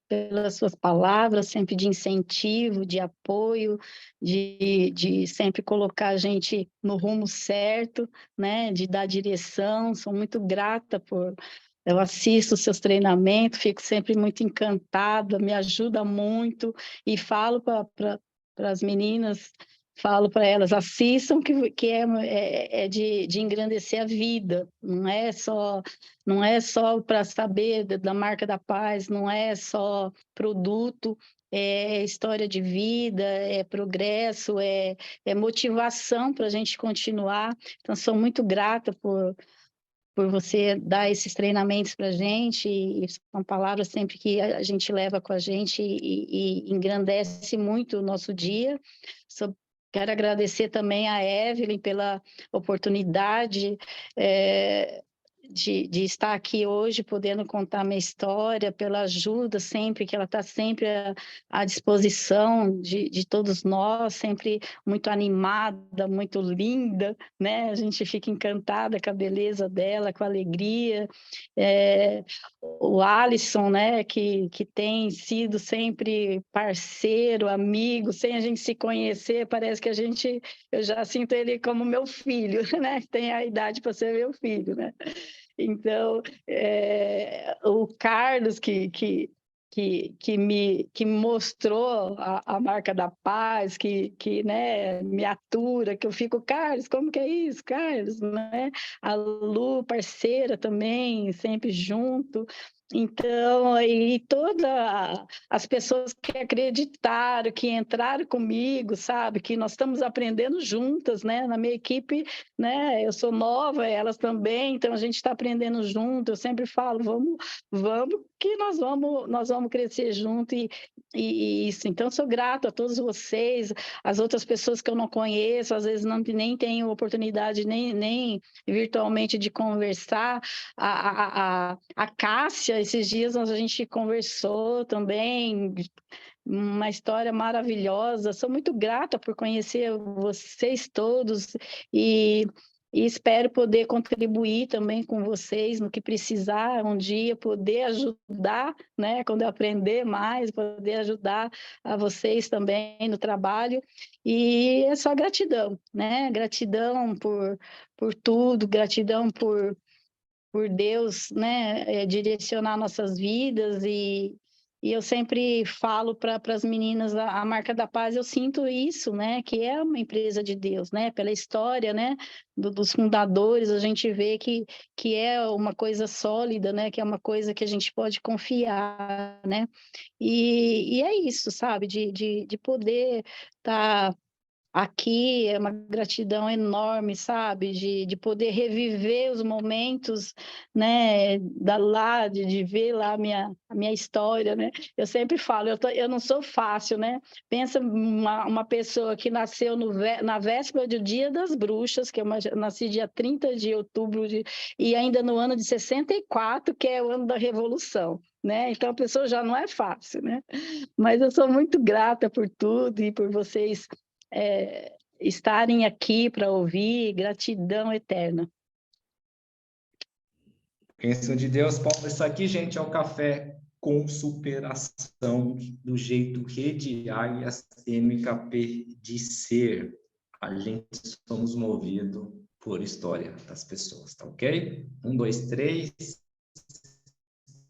pelas suas palavras, sempre de incentivo, de apoio, de sempre colocar a gente no rumo certo, né? De dar direção. Sou muito grata por... Eu assisto os seus treinamentos, fico sempre muito encantada, me ajuda muito e falo para as meninas, falo para elas, assistam que é de engrandecer a vida, não é só para saber da Marca da Paz, não é só produto, é história de vida, é progresso, é motivação para a gente continuar. Então, sou muito grata por você dar esses treinamentos para a gente, e são palavras sempre que a gente leva com a gente e engrandece muito o nosso dia. Quero agradecer também a Evelyn pela oportunidade de estar aqui hoje, podendo contar minha história, pela ajuda sempre, que ela está sempre à disposição de todos nós, sempre muito animada, muito linda, né? A gente fica encantada com a beleza dela, com a alegria. O Alisson, né, que tem sido sempre parceiro, amigo, sem a gente se conhecer, parece que eu já sinto ele como meu filho, né? Tem a idade para ser meu filho, né? Então, o Carlos, que me mostrou a marca da paz, né, me atura, que eu fico, Carlos, como que é isso, Carlos? Né? A Lu, parceira também, sempre junto. Então, e todas as pessoas que acreditaram, que entraram comigo, sabe, que nós estamos aprendendo juntas, né, na minha equipe, né, eu sou nova, elas também, então a gente está aprendendo junto. Eu sempre falo, vamos que nós vamos crescer junto e isso. Então, sou grato a todos vocês, as outras pessoas que eu não conheço, às vezes nem tenho oportunidade nem virtualmente de conversar. A Cássia, esses dias a gente conversou também, uma história maravilhosa. Sou muito grata por conhecer vocês todos e espero poder contribuir também com vocês no que precisar um dia, poder ajudar, né? Quando eu aprender mais, poder ajudar a vocês também no trabalho. E é só gratidão, né? Gratidão por tudo, gratidão por Deus, né, direcionar nossas vidas e eu sempre falo para as meninas a Marca da Paz, eu sinto isso, né, que é uma empresa de Deus, né, pela história, né, dos fundadores, a gente vê que é uma coisa sólida, né, que é uma coisa que a gente pode confiar, né, e é isso, sabe, de poder estar aqui é uma gratidão enorme, sabe? De poder reviver os momentos, né? De ver lá a minha história, né? Eu sempre falo, eu não sou fácil, né? Pensa uma pessoa que nasceu na véspera do Dia das Bruxas, que eu nasci dia 30 de outubro, e ainda no ano de 64, que é o ano da Revolução. Né? Então a pessoa já não é fácil, né? Mas eu sou muito grata por tudo e por vocês estarem aqui para ouvir, gratidão eterna. Bênção de Deus, Paulo. Isso aqui, gente, é o café com superação do jeito Rede Águias MKP de ser. A gente somos movidos por história das pessoas, tá ok? 1, 2, 3.